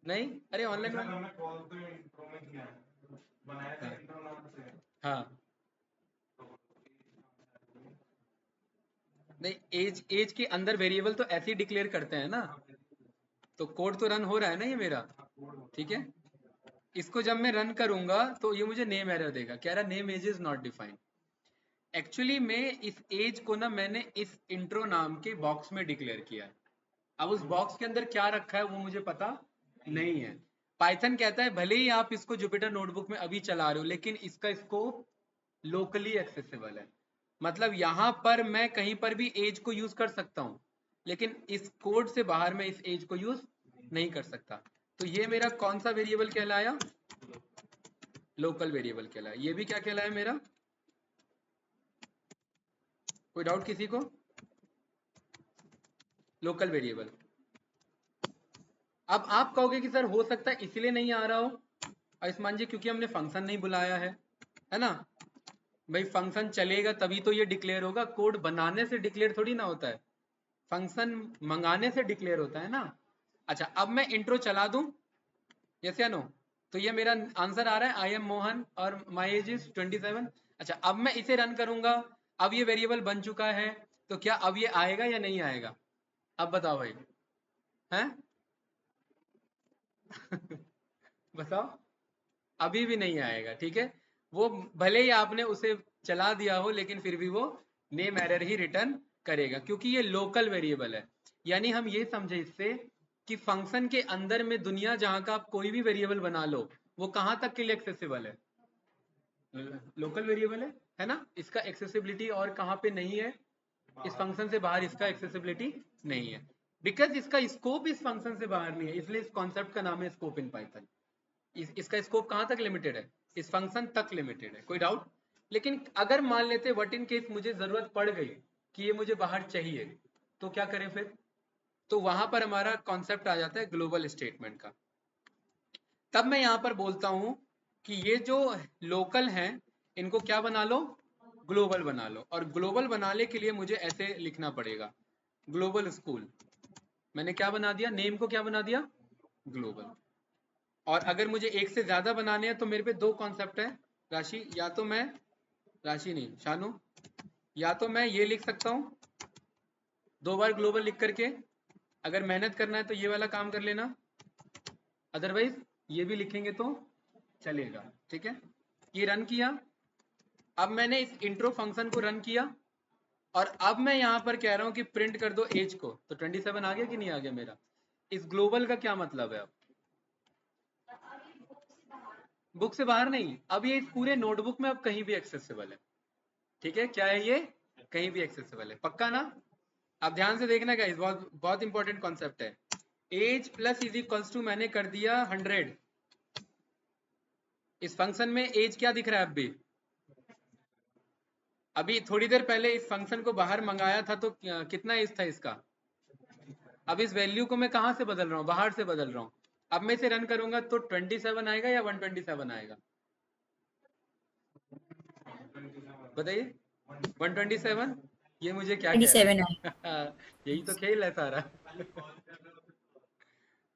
नहीं, अरे ऑनलाइन हाँ, नहीं, एज के अंदर वेरिएबल तो ऐसे ही डिक्लेयर करते हैं ना, तो कोड तो रन हो रहा है ना ये मेरा, ठीक है। इसको जब मैं रन करूंगा तो ये मुझे नेम एरर देगा, कह रहा name age is not defined. Actually में इस एज को ना मैंने इस इंट्रो नाम के बॉक्स में डिक्लेयर किया है। अब उस बॉक्स के अंदर क्या रखा है वो मुझे पता नहीं है। पाइथन कहता है भले ही आप इसको जुपिटर नोटबुक में अभी चला रहे हो, लेकिन इसका स्कोप लोकली एक्सेसिबल है। मतलब यहाँ पर मैं कहीं पर भी एज को यूज कर सकता हूँ, लेकिन इस कोड से बाहर मैं इस एज को यूज नहीं कर सकता। तो ये मेरा कौन सा वेरिएबल कहलाया? लोकल वेरिएबल कहलाया। ये भी क्या कहलाया मेरा? कोई डाउट किसी को? Local variable. अब आप कहोगे कि सर हो सकता है इसलिए नहीं आ रहा हो आयुष्मान जी, क्योंकि हमने फंक्शन नहीं बुलाया है ना? भाई फंक्शन चलेगा तभी तो ये डिक्लेयर होगा, कोड बनाने से डिक्लेयर थोड़ी ना होता है, फंक्शन मंगाने से डिक्लेयर होता है ना। अच्छा, अब मैं इंट्रो चला दूं, यस या नो? तो ये मेरा आंसर आ रहा है आई एम मोहन और माई एज इज 27। अच्छा, अब मैं इसे रन करूंगा, अब ये वेरिएबल बन चुका है, तो क्या अब ये आएगा या नहीं आएगा? अब बताओ भाई, हैं? बताओ, अभी भी नहीं आएगा, ठीक है। वो भले ही आपने उसे चला दिया हो, लेकिन फिर भी वो नेम एरर ही रिटर्न करेगा, क्योंकि ये लोकल वेरिएबल है। यानी हम ये समझे इससे कि फंक्शन के अंदर में दुनिया जहां का आप कोई भी वेरिएबल बना लो, वो कहां तक के लिए एक्सेसिबल है? लोकल वेरिएबल है ना? इसका एक्सेसिबिलिटी और कहां पे नहीं है? इस फंक्शन से बाहर इसका एक्सेसिबिलिटी नहीं है, बिकॉज इसका स्कोप इस फंक्शन से बाहर नहीं है, इसलिए इस कॉन्सेप्ट का नाम है स्कोप इन पाइथन। इसका स्कोप कहां तक लिमिटेड है? इस फंक्शन तक लिमिटेड है। कोई डाउट? लेकिन अगर मान लेते व्हाट इन केस मुझे जरूरत पड़ गई कि ये मुझे बाहर चाहिए, तो क्या करें फिर? तो वहां पर हमारा कॉन्सेप्ट आ जाता है ग्लोबल स्टेटमेंट का। तब मैं यहाँ पर बोलता हूँ कि ये जो लोकल हैं इनको क्या बना लो, ग्लोबल बना लो। और ग्लोबल बनाने के लिए मुझे ऐसे लिखना पड़ेगा, ग्लोबल स्कूल। मैंने क्या बना दिया, नेम को क्या बना दिया, ग्लोबल। और अगर मुझे एक से ज्यादा बनाने हैं तो मेरे पे दो कॉन्सेप्ट है राशि, या तो मैं, राशि नहीं शानू, या तो मैं ये लिख सकता हूँ 2 बार ग्लोबल लिख करके, अगर मेहनत करना है तो ये वाला काम कर लेना, अदरवाइज ये भी लिखेंगे तो चलेगा। ठीक है, ये रन किया। अब मैंने इस इंट्रो फंक्शन को रन किया और अब मैं यहाँ पर कह रहा हूँ कि प्रिंट कर दो एज को, तो 27 आ गया कि नहीं आ गया मेरा। इस ग्लोबल का क्या मतलब है, अब बुक से बाहर नहीं, अब ये इस पूरे नोटबुक में अब कहीं भी एक्सेसिबल है। ठीक है, क्या है ये, कहीं भी एक्सेसिबल है, पक्का ना। अब ध्यान से देखना गाइस, बहुत बहुत इंपॉर्टेंट कॉन्सेप्ट है। Age plus is equals to मैंने कर दिया 100। इस फंक्शन में एज क्या दिख रहा है, अब भी अभी थोड़ी देर पहले इस फंक्शन को बाहर मंगाया था तो कितना एज था इसका। अब इस वैल्यू को मैं कहां से बदल रहा हूँ, बाहर से बदल रहा हूँ। अब मैं इसे रन करूंगा तो 27 आएगा या 127 आएगा, बताइए। 127, ये मुझे क्या कह रहा 27 है। है यही तो खेल है सारा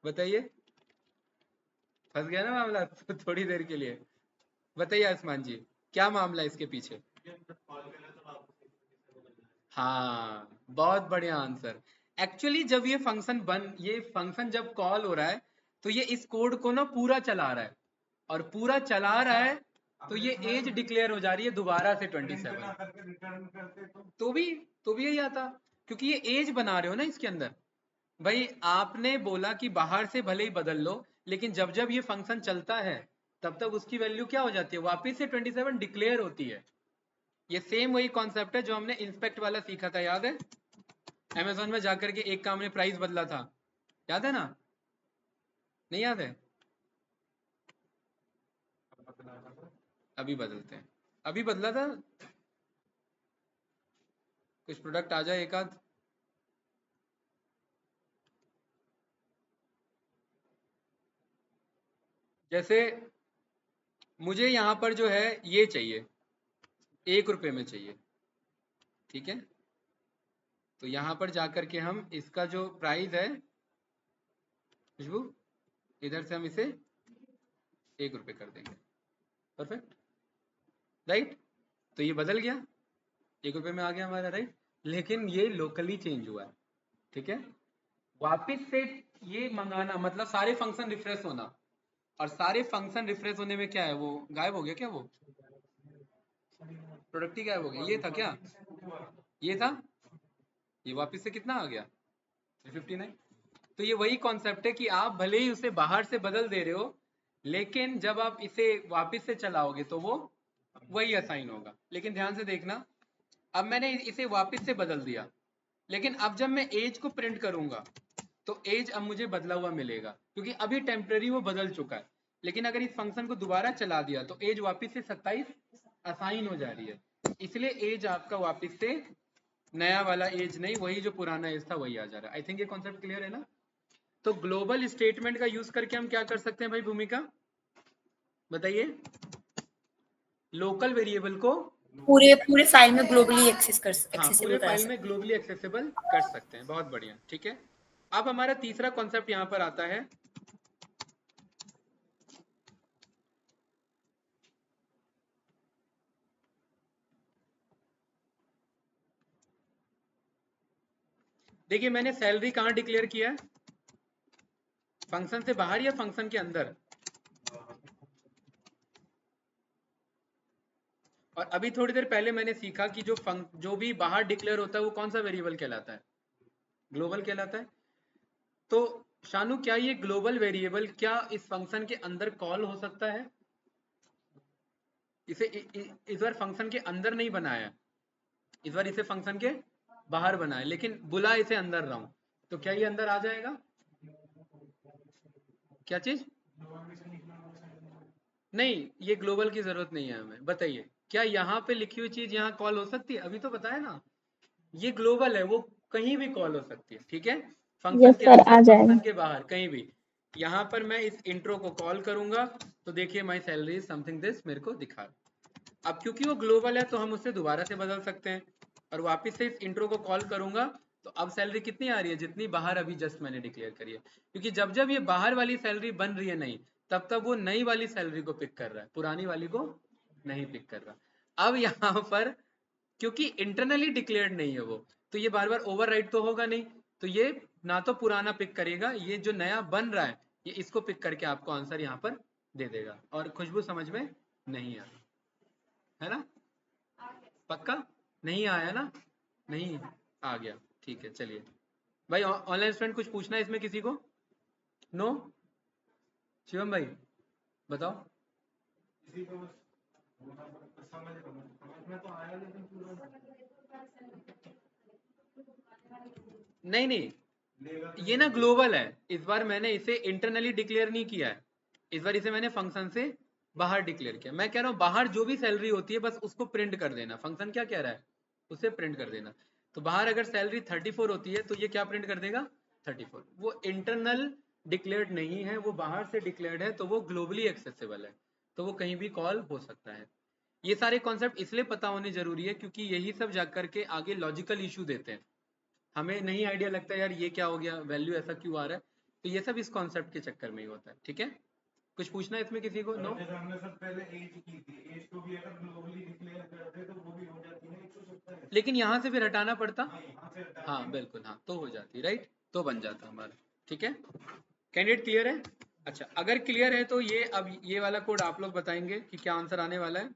बताइए, फंस गया ना मामला थोड़ी देर के लिए। बताइए आसमान जी, क्या मामला है इसके पीछे। हाँ, बहुत बढ़िया आंसर। एक्चुअली जब ये फंक्शन जब कॉल हो रहा है तो ये इस कोड को ना पूरा चला रहा है, और पूरा चला रहा है तो ये एज डिक्लेयर हो जा रही है दोबारा से 27। तो भी यही आता, क्योंकि ये एज बना रहे हो ना इसके अंदर। भाई आपने बोला कि बाहर से भले ही बदल लो, लेकिन जब जब ये फंक्शन चलता है तब तक उसकी वैल्यू क्या हो जाती है, वापस से 27 डिक्लेयर होती है। ये सेम वही कॉन्सेप्ट है जो हमने इंस्पेक्ट वाला सीखा था, याद है। अमेजोन में जाकर के एक का हमने प्राइस बदला था, याद है ना, नहीं याद है। अभी बदलते हैं, अभी बदला था, कुछ प्रोडक्ट आ जाए एक आध। जैसे मुझे यहाँ पर जो है ये चाहिए, 1 रुपए में चाहिए, ठीक है। तो यहाँ पर जाकर के हम इसका जो प्राइस है, खुशबू, इधर से हम इसे 1 रुपए कर देंगे, परफेक्ट, राइट। तो ये बदल गया, 1 रुपए में आ गया हमारा, राइट। लेकिन ये लोकली चेंज हुआ है, ठीक है। वापिस से ये मंगाना मतलब सारे फंक्शन रिफ्रेश होना, और सारे फंक्शन रिफ्रेश होने में क्या है, वो गायब हो गया क्या, वो प्रोडक्ट ही गायब हो गया। ये था क्या, ये था, ये वापस से कितना आ गया, 359। तो ये वही कॉन्सेप्ट है कि आप भले ही उसे बाहर से बदल दे रहे हो, लेकिन जब आप इसे वापस से चलाओगे तो वो वही असाइन होगा। लेकिन ध्यान से देखना, अब मैंने इसे वापस से बदल दिया, लेकिन अब जब मैं एज को प्रिंट करूंगा तो एज अब मुझे बदला हुआ मिलेगा, क्योंकि अभी टेम्पररी वो बदल चुका है। लेकिन अगर इस फंक्शन को दोबारा चला दिया तो एज वापस से 27 असाइन हो जा रही है, इसलिए एज आपका वापस से नया वाला एज नहीं, वही जो पुराना एज था वही आ जा रहा है। आई थिंक ये कॉन्सेप्ट क्लियर है ना। तो ग्लोबल स्टेटमेंट का यूज करके हम क्या कर सकते हैं भाई, भूमिका बताइए। लोकल वेरिएबल को पूरे पूरे फाइल में ग्लोबली हाँ एक्सेसिबल पूरे करा फाइल में सकते ग्लोबली एक्सेसिबल कर सकते हैं, बहुत बढ़िया, ठीक है। अब हमारा तीसरा कॉन्सेप्ट यहाँ पर आता है, देखिए मैंने सैलरी कहाँ डिक्लेयर किया है, फंक्शन से बाहर या फंक्शन के अंदर। और अभी थोड़ी देर पहले मैंने सीखा कि जो भी बाहर डिक्लेयर होता है वो कौन सा वेरिएबल कहलाता है, ग्लोबल कहलाता है। तो शानू, क्या ये ग्लोबल वेरिएबल क्या इस फंक्शन के अंदर कॉल हो सकता है। इसे इस बार फंक्शन के अंदर नहीं बनाया, इस बार इसे फंक्शन के बाहर बनाया, लेकिन बुला इसे अंदर रहा हूं, तो क्या ये अंदर आ जाएगा, क्या चीज। नहीं, ये ग्लोबल की जरूरत नहीं है हमें, बताइए क्या यहाँ पे लिखी हुई चीज यहाँ कॉल हो सकती है, अभी तो बताया ना, ये ग्लोबल है, वो कहीं भी कॉल हो सकती है, ठीक है। फंक्शन यस के सर, अंदर, आ जाएगा। फंक्शन के बाहर, कहीं भी। यहाँ पर मैं इस इंट्रो को कॉल करूंगा तो देखिए my salary is something this मेरे को दिखा। अब क्योंकि वो ग्लोबल है तो हम उससे दोबारा से बदल सकते हैं, और वापस से इस इंट्रो को कॉल करूंगा तो अब सैलरी कितनी आ रही है, जितनी बाहर अभी जस्ट मैंने डिक्लेयर करी है। क्योंकि जब जब ये बाहर वाली सैलरी बन रही है नई, तब तब वो नई वाली सैलरी को पिक कर रहा है, पुरानी वाली को नहीं पिक कर रहा। अब यहाँ पर क्योंकि इंटरनली डिक्लेयर्ड नहीं है वो, तो ये बार बार ओवरराइट तो होगा नहीं, तो ये ना तो पुराना पिक करेगा, ये जो नया बन रहा है ये इसको पिक करके आपको आंसर यहाँ पर दे देगा। और खुशबू समझ में नहीं आ रही है ना? पक्का नहीं आया ना? नहीं आ गया, ठीक है। चलिए भाई, ऑनलाइन स्टूडेंट कुछ पूछना है इसमें किसी को? नो? शिवम भाई बताओ। नहीं नहीं, ये ना ग्लोबल है, इस बार मैंने इसे इंटरनली डिक्लेयर नहीं किया है, इस बार इसे मैंने फंक्शन से बाहर डिक्लेयर किया। मैं कह रहा हूँ बाहर जो भी सैलरी होती है बस उसको प्रिंट कर देना, फंक्शन क्या कह रहा है उसे प्रिंट कर देना। तो बाहर अगर सैलरी 34 होती है तो ये क्या प्रिंट कर देगा, 34। वो इंटरनल डिक्लेयर्ड नहीं है, वो बाहर से डिक्लेयर्ड है, तो वो ग्लोबली एक्सेसिबल है, तो वो कहीं भी कॉल हो सकता है। ये सारे कॉन्सेप्ट इसलिए पता होने जरूरी है क्योंकि यही सब जाकर के आगे लॉजिकल इशू देते हैं। हमें नहीं आइडिया लगता है यार ये क्या हो गया, वैल्यू ऐसा क्यों आ रहा है, तो ये सब इस कॉन्सेप्ट के चक्कर में ही होता है। ठीक है, कुछ पूछना है इसमें किसी को? नो? हमने सब पहले एज की थी, एज को भी अगर ग्लोबली डिक्लेयर करते तो वो भी हो जाती है 170। लेकिन यहाँ से फिर हटाना पड़ता। हाँ बिल्कुल, हाँ तो हो जाती, राइट, तो बन जाता हमारा। ठीक है, कैंडिडेट क्लियर है? अच्छा, अगर क्लियर है तो ये अब ये वाला कोड आप लोग बताएंगे कि क्या आंसर आने वाला है।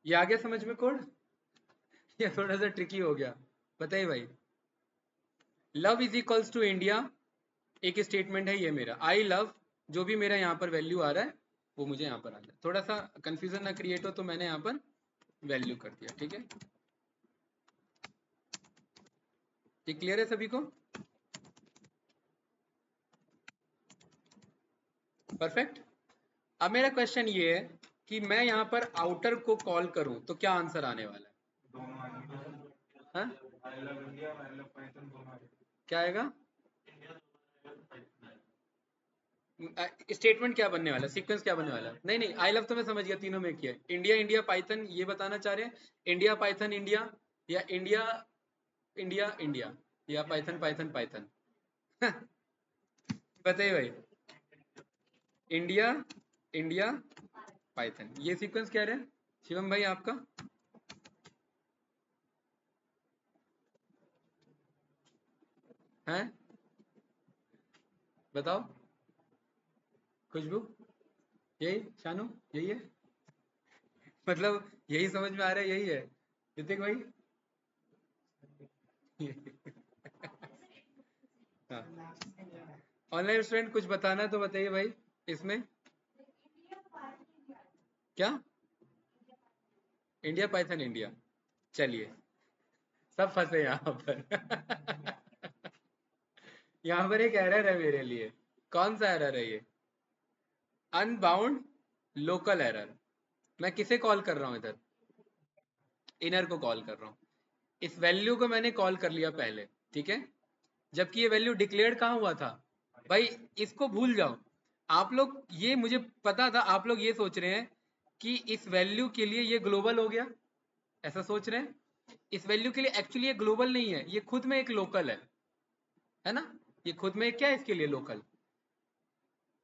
ये आ गया समझ में कोड? ये थोड़ा सा ट्रिकी हो गया, बताइए भाई। Love is equals to India, एक स्टेटमेंट है ये मेरा, आई लव, जो भी मेरा यहाँ पर वैल्यू आ रहा है वो मुझे यहाँ पर आ जाए, थोड़ा सा कंफ्यूजन ना क्रिएट हो तो मैंने यहाँ पर वैल्यू कर दिया। ठीक है, ये क्लियर है सभी को? परफेक्ट। अब मेरा क्वेश्चन ये है कि मैं यहाँ पर आउटर को कॉल करूं तो क्या आंसर आने वाला है? हाँ? क्या आएगा? स्टेटमेंट क्या बनने वाला है, सीक्वेंस क्या बनने वाला है? नहीं नहीं, आई लव तो मैं समझ गया, तीनों में किया। इंडिया इंडिया पाइथन ये बताना चाह रहे हैं, इंडिया पाइथन इंडिया, या इंडिया इंडिया इंडिया, या पाइथन पाइथन पाइथन? बताइए भाई। इंडिया इंडिया पाइथन, ये सीक्वेंस क्या रहा है शिवम भाई आपका? हैं, बताओ खुशबू, यही शानू, यही है? मतलब यही समझ में आ रहा है, यही है ऋतिक भाई? हाँ, ऑनलाइन स्टूडेंट कुछ बताना तो बताइए भाई इसमें। क्या? इंडिया पाइथन इंडिया, चलिए सब फंसे यहाँ पर। यहाँ पर एक एरर है मेरे लिए। कौन सा एरर है ये? Unbound local error. मैं किसे कॉल कर रहा हूँ इधर? इनर को कॉल कर रहा हूँ। इस वैल्यू को मैंने कॉल कर लिया पहले, ठीक है, जबकि ये वैल्यू डिक्लेयर्ड कहाँ हुआ था भाई? इसको भूल जाओ आप लोग, ये मुझे पता था आप लोग ये सोच रहे हैं कि इस वैल्यू के लिए ये ग्लोबल हो गया, ऐसा सोच रहे हैं। इस वैल्यू के लिए एक्चुअली ये ग्लोबल नहीं है, ये खुद में एक लोकल है ना? ये खुद में एक क्या है इसके लिए लोकल।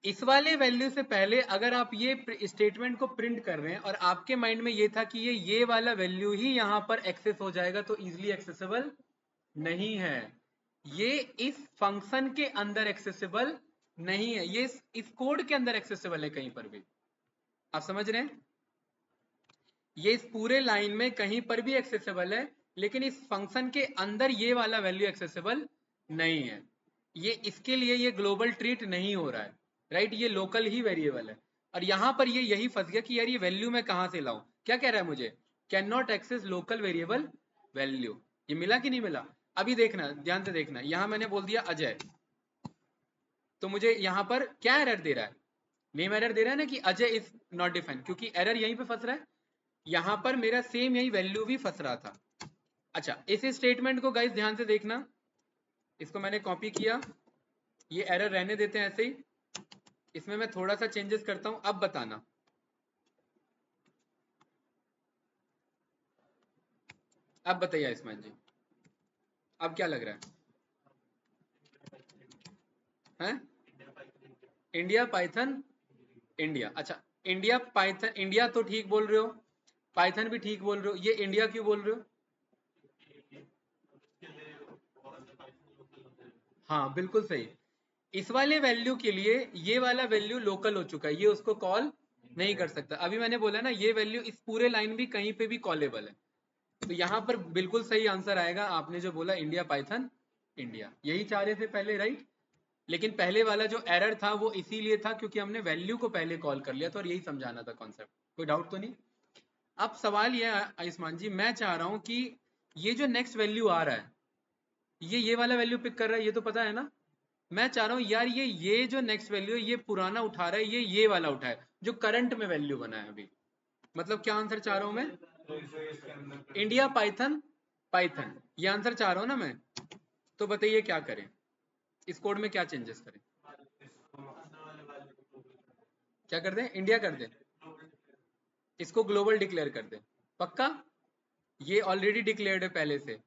इस वाले वैल्यू से पहले अगर आप ये स्टेटमेंट को प्रिंट कर रहे हैं और आपके माइंड में ये था कि ये वाला वैल्यू ही यहाँ पर एक्सेस हो जाएगा, तो इजीली एक्सेसिबल नहीं है। ये इस फंक्शन के अंदर एक्सेसिबल नहीं है, ये इस कोड के अंदर एक्सेसिबल है कहीं पर भी। आप समझ रहे हैं? ये इस पूरे लाइन में कहीं पर भी एक्सेसिबल है, लेकिन इस फंक्शन के अंदर ये वाला वैल्यू एक्सेसिबल नहीं है। ये इसके लिए ये ग्लोबल ट्रीट नहीं हो रहा है, राइट? ये लोकल ही वेरिएबल है। और यहां पर ये यही फंस गया कि यार ये वैल्यू मैं कहां से लाऊं। क्या कह रहा है मुझे? Can not access local variable value. ये मिला कि नहीं मिला? अभी देखना, ध्यान से देखना, यहां मैंने बोल दिया अजय, तो मुझे यहां पर क्या एरर दे रहा है? नेम एरर दे रहा है ना कि अजय इज नॉट डिफाइंड, क्योंकि एरर यहीं पे फंस रहा है। यहां पर मेरा सेम यही वैल्यू भी फंस रहा था। अच्छा, इस स्टेटमेंट को गाइस ध्यान से देखना, इसको मैंने कॉपी किया, ये एरर रहने देते हैं ऐसे ही, इसमें मैं थोड़ा सा चेंजेस करता हूं। अब बताना, अब बताइए आयुष्मान जी, अब क्या लग रहा है? हैं? इंडिया पाइथन इंडिया, अच्छा इंडिया पाइथन इंडिया तो ठीक बोल रहे हो, पाइथन भी ठीक बोल रहे हो, ये इंडिया क्यों बोल रहे हो? हाँ बिल्कुल सही। इस वाले वैल्यू के लिए ये वाला वैल्यू लोकल हो चुका है, ये उसको कॉल नहीं कर सकता। अभी मैंने बोला ना ये वैल्यू इस पूरे लाइन भी कहीं पे भी कॉलेबल है, तो यहाँ पर बिल्कुल सही आंसर आएगा आपने जो बोला, इंडिया पाइथन इंडिया। यही चाह रहे थे पहले, राइट? लेकिन पहले वाला जो एरर था वो इसीलिए था क्योंकि हमने वैल्यू को पहले कॉल कर लिया था, और यही समझाना था कॉन्सेप्ट। कोई डाउट तो नहीं? अब सवाल ये है आयुष्मान जी, मैं चाह रहा हूं कि ये जो नेक्स्ट वैल्यू आ रहा है, ये वाला वैल्यू पिक कर रहा है, ये तो पता है ना। मैं चाह रहा हूँ यार ये जो नेक्स्ट वैल्यू है ये पुराना उठा रहा है, ये वाला उठाए जो करंट में वैल्यू बना है अभी। मतलब क्या आंसर चाह रहा हूं मैं? तो इसे इसके अंदर इंडिया पाइथन पाइथन, ये आंसर चाह रहा हूं ना मैं। तो बताइए क्या करें, इस कोड में क्या चेंजेस करें? क्या कर दें? इंडिया कर दें, इसको ग्लोबल डिक्लेयर कर दें? पक्का? ये ऑलरेडी डिक्लेयर्ड है पहले से।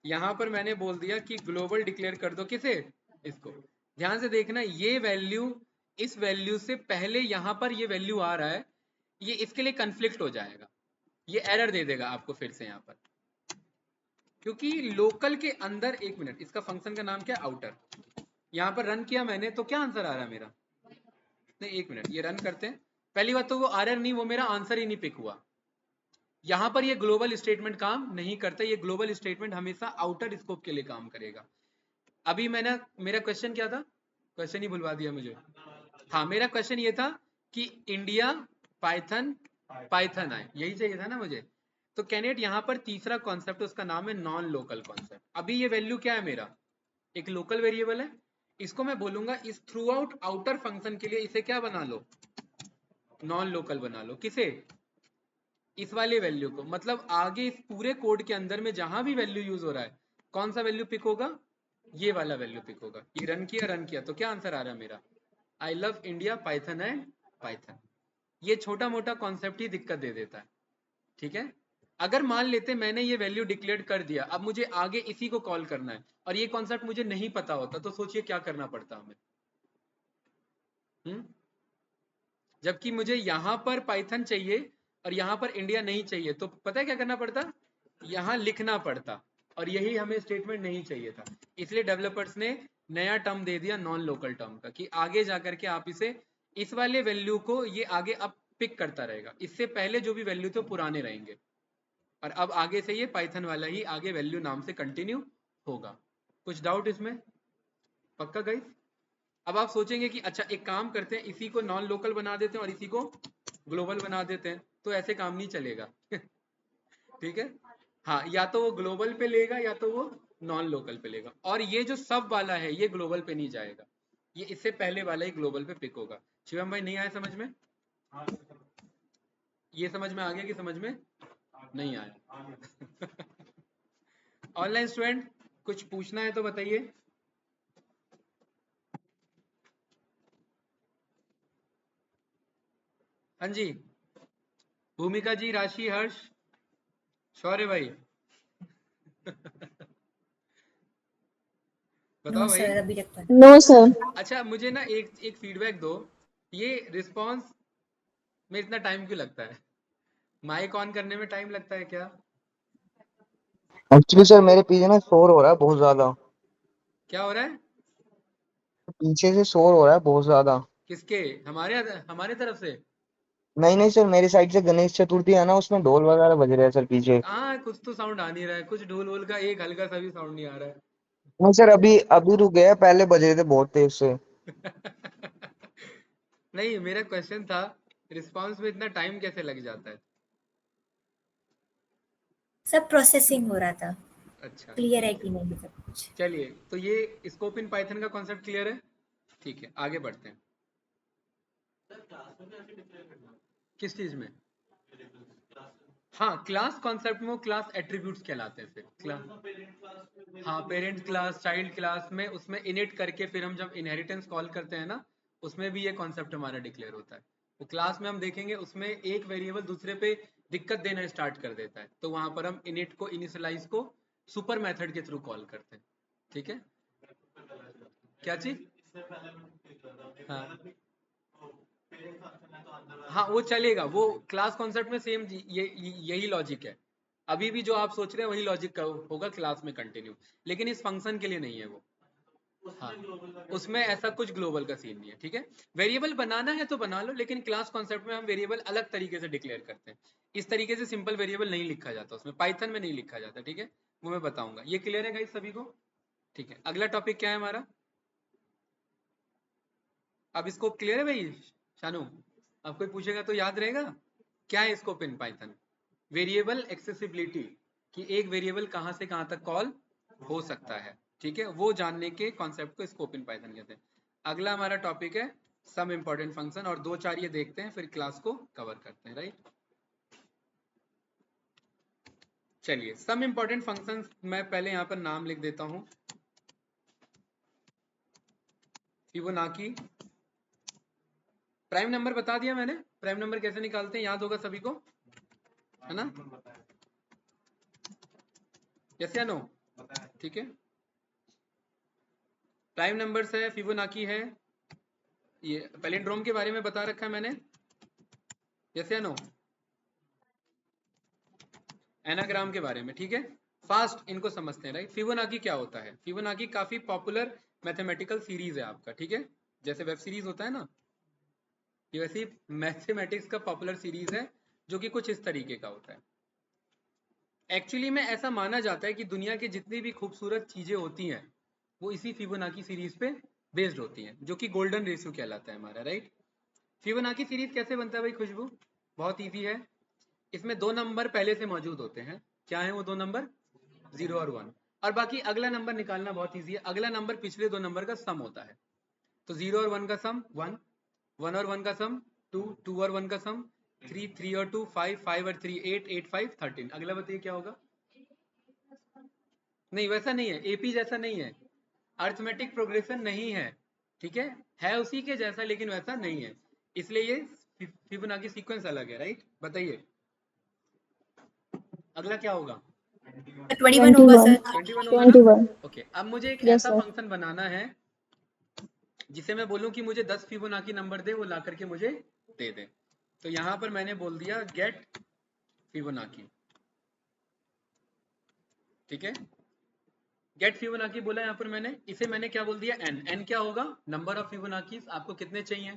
यहां पर मैंने बोल दिया कि ग्लोबल डिक्लेयर कर दो, किसे? इसको। ध्यान से देखना, ये वैल्यू इस वैल्यू से पहले यहां पर ये वैल्यू आ रहा है, ये इसके लिए कंफ्लिक्ट हो जाएगा, ये एरर दे देगा आपको फिर से यहां पर, क्योंकि लोकल के अंदर। एक मिनट, इसका फंक्शन का नाम क्या है? आउटर। यहां पर रन किया मैंने तो क्या आंसर आ रहा है मेरा? नहीं एक मिनट, ये रन करते हैं। पहली बात तो वो एरर नहीं, वो मेरा आंसर ही नहीं पिक हुआ। यहां पर ये ग्लोबल स्टेटमेंट काम नहीं करता, ये ग्लोबल स्टेटमेंट हमेशा आउटर स्कोप के लिए काम करेगा। अभी मैंने, मेरा क्वेश्चन क्या था? क्वेश्चन ही भुलवा दिया मुझे। हाँ, मेरा क्वेश्चन ये था कि इंडिया पाइथन पाइथन आए, यही चाहिए था ना मुझे। तो कैनेट यहाँ पर तीसरा कॉन्सेप्ट, उसका नाम है नॉन लोकल कॉन्सेप्ट। अभी ये वैल्यू क्या है मेरा? एक लोकल वेरिएबल है, इसको मैं बोलूंगा इस थ्रू आउट आउटर फंक्शन के लिए इसे क्या बना लो? नॉन लोकल बना लो। किसे? इस वाले वैल्यू को। मतलब आगे इस पूरे कोड के अंदर में जहां भी वैल्यू यूज हो रहा है, कौन सा वैल्यू पिक होगा? ये वाला वैल्यू पिक होगा। ये रन किया तो क्या आंसर आ रहा है मेरा? I love India Python and Python. ये छोटा मोटा कॉन्सेप्ट ही दिक्कत दे देता है, ठीक है? अगर मान लेते मैंने ये वैल्यू डिक्लेयर कर दिया, अब मुझे आगे इसी को कॉल करना है, और ये कॉन्सेप्ट मुझे नहीं पता होता, तो सोचिए क्या करना पड़ता हमें। जबकि मुझे यहां पर पाइथन चाहिए और यहां पर इंडिया नहीं चाहिए, तो पता है क्या करना पड़ता? यहां लिखना पड़ता, और यही हमें स्टेटमेंट नहीं चाहिए था। इसलिए डेवलपर्स ने नया टर्म दे दिया नॉन लोकल टर्म का, कि आगे जाकर के आप इसे, इस वाले वैल्यू को ये आगे अब पिक करता रहेगा, इससे पहले जो भी वैल्यू थे पुराने रहेंगे, और अब आगे से ये पाइथन वाला ही आगे वैल्यू नाम से कंटिन्यू होगा। कुछ डाउट इसमें? पक्का गाइस? अब आप सोचेंगे कि अच्छा एक काम करते हैं, इसी को नॉन लोकल बना देते हैं और इसी को ग्लोबल बना देते हैं, तो ऐसे काम नहीं चलेगा। ठीक है? हाँ, या तो वो ग्लोबल पे लेगा या तो वो नॉन लोकल पे लेगा, और ये जो सब वाला है ये ग्लोबल पे नहीं जाएगा, ये इससे पहले वाला ही ग्लोबल पे पिक होगा। शिवम भाई नहीं आया समझ में? ये समझ में आ गया कि समझ में नहीं आया? ऑनलाइन स्टूडेंट कुछ पूछना है तो बताइए। हाँ जी, भूमिका जी, राशि, हर्ष, शौर्य भाई। बताओ नो भाई। सर, अभी तक नो सर। अच्छा मुझे ना एक फीडबैक दो, ये रिस्पॉन्स में इतना टाइम क्यों लगता है? माइक ऑन करने में टाइम लगता है क्या? एक्चुअली सर मेरे पीछे ना शोर हो रहा है बहुत ज्यादा। क्या हो रहा है? पीछे से शोर हो रहा है बहुत ज्यादा। किसके? हमारे हमारे तरफ से? नहीं नहीं सर, मेरी साइड से गणेश चतुर्थी है ना, उसमें ढोल वगैरह बज रहे हैं सर पीछे। हाँ कुछ तो साउंड आ नहीं रहा है, कुछ ढोल वोल का एक हल्का सा भी साउंड नहीं आ रहा नहीं सर, अभी अभी रुक गया, पहले बज रहे थे बहुत तेज से। है। नहीं मेरा क्वेश्चन था, रिस्पॉन्स में इतना टाइम कैसे लग जाता है? सब प्रोसेसिंग हो रहा था। अच्छा क्लियर है ठीक है, कि नहीं सब कुछ? चलिए तो ये स्कोप इन पाइथन का कॉन्सेप्ट क्लियर है। ठीक है आगे बढ़ते हैं। किस चीज में? हाँ क्लास कॉन्सेप्ट में वो क्लास एट्रीब्यूट्स कहलाते हैं। फिर क्लास, हाँ पेरेंट क्लास चाइल्ड क्लास में उसमें इनिट करके फिर हम जब इनहेरिटेंस कॉल करते हैं ना, उसमें भी ये कॉन्सेप्ट हमारा डिक्लेयर होता है। वो क्लास में हम देखेंगे उसमें एक वेरिएबल दूसरे पे दिक्कत देना स्टार्ट कर देता है, तो वहां पर हम इनिट को इनिशियलाइज को सुपर मेथड के थ्रू कॉल करते हैं। ठीक है, क्या चीज? हाँ हाँ वो चलेगा, वो क्लास कॉन्सेप्ट में सेम यही लॉजिक है। अभी भी जो आप सोच रहे हैं वही लॉजिक होगा क्लास में कंटिन्यू, लेकिन इस फंक्शन के लिए नहीं है वो। हाँ उसमें ऐसा कुछ ग्लोबल का सीन नहीं है। ठीक है, वेरिएबल बनाना है तो बना लो, लेकिन क्लास कॉन्सेप्ट में हम वेरिएबल अलग तरीके से डिक्लेयर करते हैं। इस तरीके से सिंपल वेरिएबल नहीं लिखा जाता उसमें, पाइथन में नहीं लिखा जाता। ठीक है, वो मैं बताऊंगा। ये क्लियर है गाइस सभी को? ठीक है, अगला टॉपिक क्या है हमारा? अब इसको क्लियर है भाई? शानू, अब कोई पूछेगा तो याद रहेगा क्या है scope in Python? Variable accessibility, कि एक वेरिएबल कहां से कहां तक कॉल हो सकता है। ठीक है, वो जानने के कॉन्सेप्ट को स्कोप इन पाइथन कहते हैं। अगला हमारा टॉपिक है सम इंपॉर्टेंट फंक्शन, और दो चार ये देखते हैं फिर क्लास को कवर करते हैं। राइट, चलिए सम इंपॉर्टेंट फंक्शन, मैं पहले यहां पर नाम लिख देता हूं। फिबोनाची, प्राइम नंबर बता दिया मैंने, प्राइम नंबर कैसे निकालते हैं याद होगा सभी को, है ना? यस या नो? ठीक है, प्राइम नंबर्स है, फिबोनाची है, ये पैलिंड्रोम के बारे में बता रखा है मैंने। यस या नो? एनाग्राम के बारे में। ठीक है, फास्ट इनको समझते हैं। राइट, फिबोनाची क्या होता है? फिबोनाची काफी पॉपुलर मैथमेटिकल सीरीज है आपका। ठीक है, जैसे वेब सीरीज होता है ना, ये वैसे मैथमेटिक्स का पॉपुलर सीरीज है, जो कि कुछ इस तरीके का होता है। एक्चुअली में ऐसा माना जाता है कि दुनिया की जितनी भी खूबसूरत चीजें होती हैं वो इसी फिबोनाची सीरीज पे बेस्ड होती हैं, जो कि गोल्डन रेशियो कहलाता है हमारा। राइट, फिबोनाची सीरीज कैसे बनता है भाई खुशबू? बहुत इजी है, इसमें दो नंबर पहले से मौजूद होते हैं। क्या है वो दो नंबर? 0 और 1, और बाकी अगला नंबर निकालना बहुत इजी है। अगला नंबर पिछले दो नंबर का सम होता है, तो 0 और 1 का सम 1, 1 और 1 का सम 2, 2 और 1 का सम 3, 3 और 2 5, 5 और 3 8, 8 5 13। अगला बताइए क्या होगा? नहीं वैसा नहीं है, एपी जैसा नहीं है, अर्थमेटिक प्रोग्रेशन नहीं है। ठीक है उसी के जैसा लेकिन वैसा नहीं है, इसलिए ये फिबोनाची सीक्वेंस अलग है। राइट, बताइए अगला क्या होगा? 21 होगा 21। सर। 21 होगा ना? 21। ओके, अब मुझे एक यस ऐसा सर। फंक्शन बनाना है जिसे मैं बोलूं कि मुझे 10 फिबोनाची नंबर दे, वो ला करके मुझे दे दे। तो यहां पर मैंने बोल दिया गेट फिबोनाची। ठीक है, गेट फिबोनाची बोला यहाँ पर मैंने, इसे मैंने क्या बोल दिया? एन। एन क्या होगा? Number of Fibonacci. आपको कितने चाहिए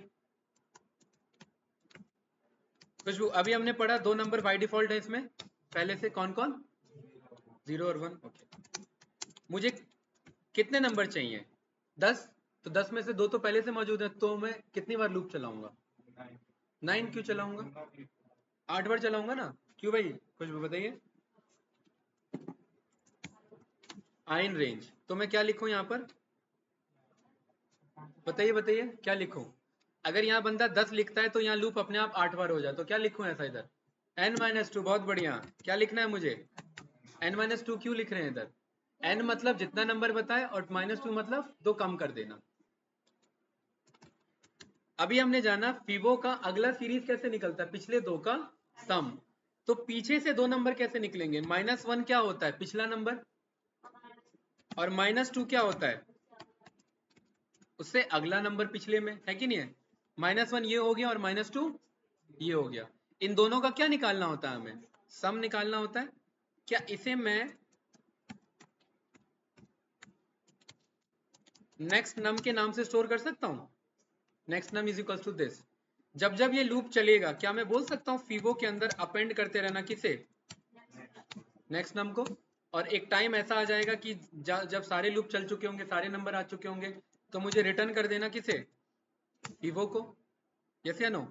खुशबू? अभी हमने पढ़ा दो नंबर बाय डिफॉल्ट है इसमें, पहले से कौन कौन? 0 और 1। ओके, मुझे कितने नंबर चाहिए? 10, तो 10 में से दो तो पहले से मौजूद है, तो मैं कितनी बार लूप चलाऊंगा? 9 क्यों चलाऊंगा? 8 बार चलाऊंगा ना। क्यों भाई खुशबू बताइए? आइन रेंज, तो मैं क्या लिखूं यहाँ पर? बताइए बताइए क्या लिखूं? अगर यहाँ बंदा 10 लिखता है तो यहाँ लूप अपने आप 8 बार हो जाए, तो क्या लिखूं ऐसा इधर? n-2। बहुत बढ़िया, क्या लिखना है मुझे? n-2 क्यों लिख रहे हैं इधर? n मतलब जितना नंबर बताए, और -2 मतलब दो कम कर देना। अभी हमने जाना फिबो का अगला सीरीज कैसे निकलता है, पिछले दो का सम। तो पीछे से दो नंबर कैसे निकलेंगे? -1 क्या होता है? पिछला नंबर, और -2 क्या होता है? उससे अगला नंबर पिछले में है कि नहीं है। -1 ये हो गया और -2 ये हो गया। इन दोनों का क्या निकालना होता है, हमें सम निकालना होता है। क्या इसे मैं नेक्स्ट नम के नाम से स्टोर कर सकता हूं? Next num is equal to this. जब जब ये लूप चलेगा क्या मैं बोल सकता हूँ फीवो के अंदर अपेंड करते रहना, किसे? नेक्स्ट नम को। और एक टाइम ऐसा आ जाएगा कि जब सारे लूप चल चुके होंगे, सारे नंबर आ चुके होंगे, तो मुझे रिटर्न कर देना किसे? फीवो को। यस या नो?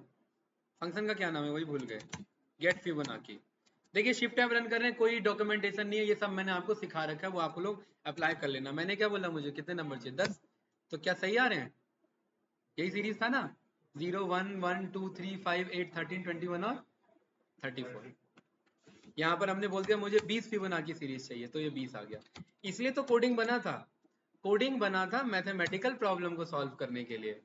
फंक्शन का क्या नाम है वही भूल गए, गेट फिबोनाची। देखिए शिफ्ट टैब रन कर रहे हैं, कोई डॉक्यूमेंटेशन नहीं है, ये सब मैंने आपको सिखा रखा है, वो आप लोग अप्लाई कर लेना। मैंने क्या बोला, मुझे कितने नंबर चाहिए? 10। तो क्या सही आ रहे हैं? यही सीरीज था ना, 0 1 1 2 3 5 8 13 21 और 34। यहाँ पर हमने बोल दिया मुझे 20 फिबोनाची सीरीज चाहिए, तो ये 20 आ गया। इसलिए तो कोडिंग बना था, कोडिंग बना था मैथमेटिकल प्रॉब्लम को सॉल्व करने के लिए।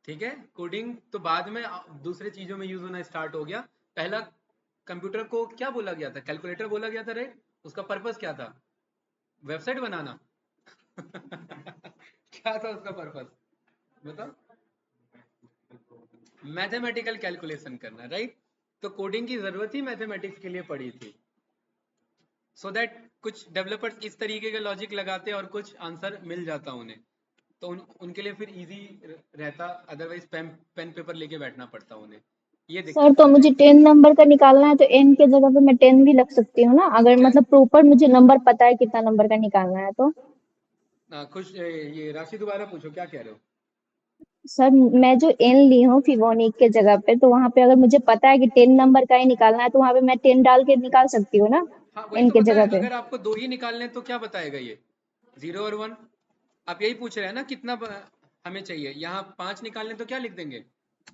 ठीक है, कोडिंग तो बाद में दूसरे चीजों में यूज होना स्टार्ट हो गया। पहला कंप्यूटर को क्या बोला गया था? कैलकुलेटर बोला गया था, राइट? उसका पर्पस क्या था? वेबसाइट बनाना। क्या था उसका पर्पस बताओ? मैथमेटिकल कैलकुलेशन करना, राइट? तो कोडिंग की जरूरत ही मैथमेटिक्स के लिए पड़ी थी, सो दैट कुछ डेवलपर्स इस तरीके का लॉजिक लगाते और कुछ आंसर मिल जाता उन्हें, तो उनके लिए फिर इजी रहता, अदरवाइज पेन पेपर लेके बैठना पड़ता उन्हें। ये सर दिक्कत तो है, मुझे राइट? 10 नंबर का निकालना है तो n के जगह पे मैं 10 भी लग सकती हूँ ना, अगर मतलब प्रॉपर मुझे नंबर पता है कितना नंबर का निकालना है तो। खुश ये राशि दोबारा पूछो, क्या कह रहे हो? सर मैं जो n ली हूँ फिबोनिक के जगह पे, तो वहां पे अगर मुझे पता है कि 10 नंबर का ही निकालना है तो वहां पे मैं 10 डाल के निकाल सकती हूँ ना हाँ वही n तो के बताया, जगह पे। अगर आपको 2 ही निकालने तो क्या बताएगा ये? 0 और 1। आप यही पूछ रहे हैं ना कितना हमें चाहिए? यहाँ 5 निकालने तो क्या लिख देंगे?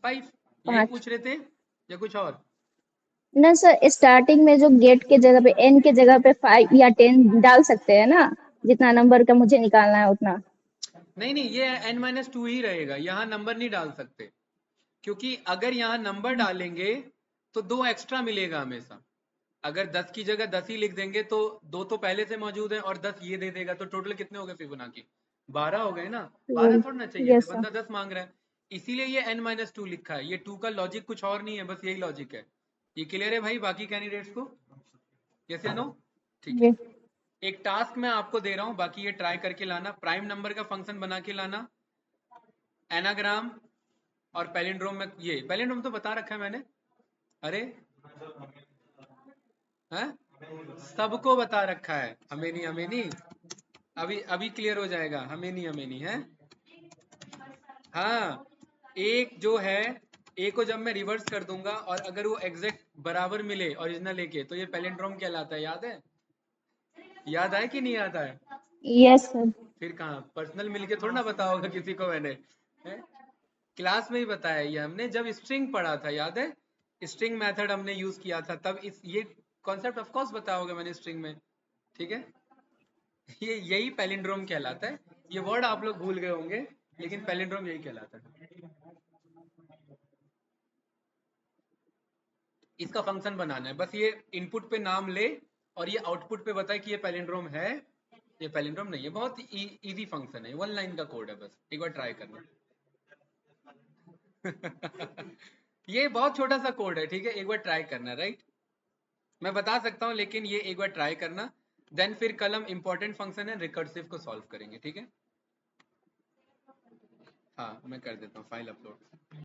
5। यही 5 पूछ रहे थे या कुछ और? ना सर, स्टार्टिंग में जो गेट के जगह पे n के जगह पे 5 या 10 डाल सकते हैं ना, जितना नंबर का मुझे निकालना है उतना। नहीं नहीं, ये n-2 ही रहेगा, यहाँ नंबर नहीं डाल सकते, क्योंकि अगर यहाँ नंबर डालेंगे तो 2 एक्स्ट्रा मिलेगा हमेशा। अगर 10 की जगह 10 ही लिख देंगे तो 2 तो पहले से मौजूद है और 10 ये दे देगा, तो टोटल कितने हो गए फिबोनाची? 12 हो गए ना। 12 थोड़ा ना चाहिए थे, यस सर। बंदा 10 मांग रहा है, इसीलिए ये n-2 लिखा है। ये 2 का लॉजिक कुछ और नहीं है, बस यही लॉजिक है। ये क्लियर है भाई बाकी कैंडिडेट्स को? यस या नो? ठीक है। ये एक टास्क मैं आपको दे रहा हूं, बाकी ये ट्राई करके लाना। प्राइम नंबर का फंक्शन बना के लाना, एनाग्राम और पैलिंड्रोम में। ये पैलिंड्रोम तो बता रखा है मैंने। अरे हैं, सबको बता रखा है, हमें नहीं, हमें नहीं। अभी अभी क्लियर हो जाएगा, हमें नहीं, हमें नहीं है। हाँ, एक जो है, ए को जब मैं रिवर्स कर दूंगा और अगर वो एग्जैक्ट बराबर मिले ओरिजिनल ए के, तो ये पैलिंड्रोम कहलाता है। याद है? याद है कि नहीं याद है? Yes sir. फिर कहाँ पर्सनल मिलके थोड़ा ना बताया होगा किसी को मैंने, क्लास में ही बताया ये हमने, जब स्ट्रिंग पढ़ा था, याद है? स्ट्रिंग मेथड हमने यूज किया था, तब इस ये कॉन्सेप्ट ऑफ कोर्स बताया होगा मैंने स्ट्रिंग में। ठीक है, ये यही पैलिंड्रोम कहलाता है। ये वर्ड आप लोग भूल गए होंगे, लेकिन पैलिंड्रोम यही कहलाता है। इसका फंक्शन बनाना है, बस ये इनपुट पे नाम ले और ये आउटपुट पे बताए कि ये पैलिंड्रोम है, ये पैलिंड्रोम नहीं है। बहुत इजी फंक्शन है, 1 लाइन का कोड है, बस एक बार ट्राई करना। ये बहुत छोटा सा कोड है, ठीक है, एक बार ट्राई करना, राइट? मैं बता सकता हूँ, लेकिन ये एक बार ट्राई करना। देन फिर कल हम इंपॉर्टेंट फंक्शन है रिकर्सिव को सॉल्व करेंगे, ठीक है? हाँ मैं कर देता हूँ फाइल अपलोड।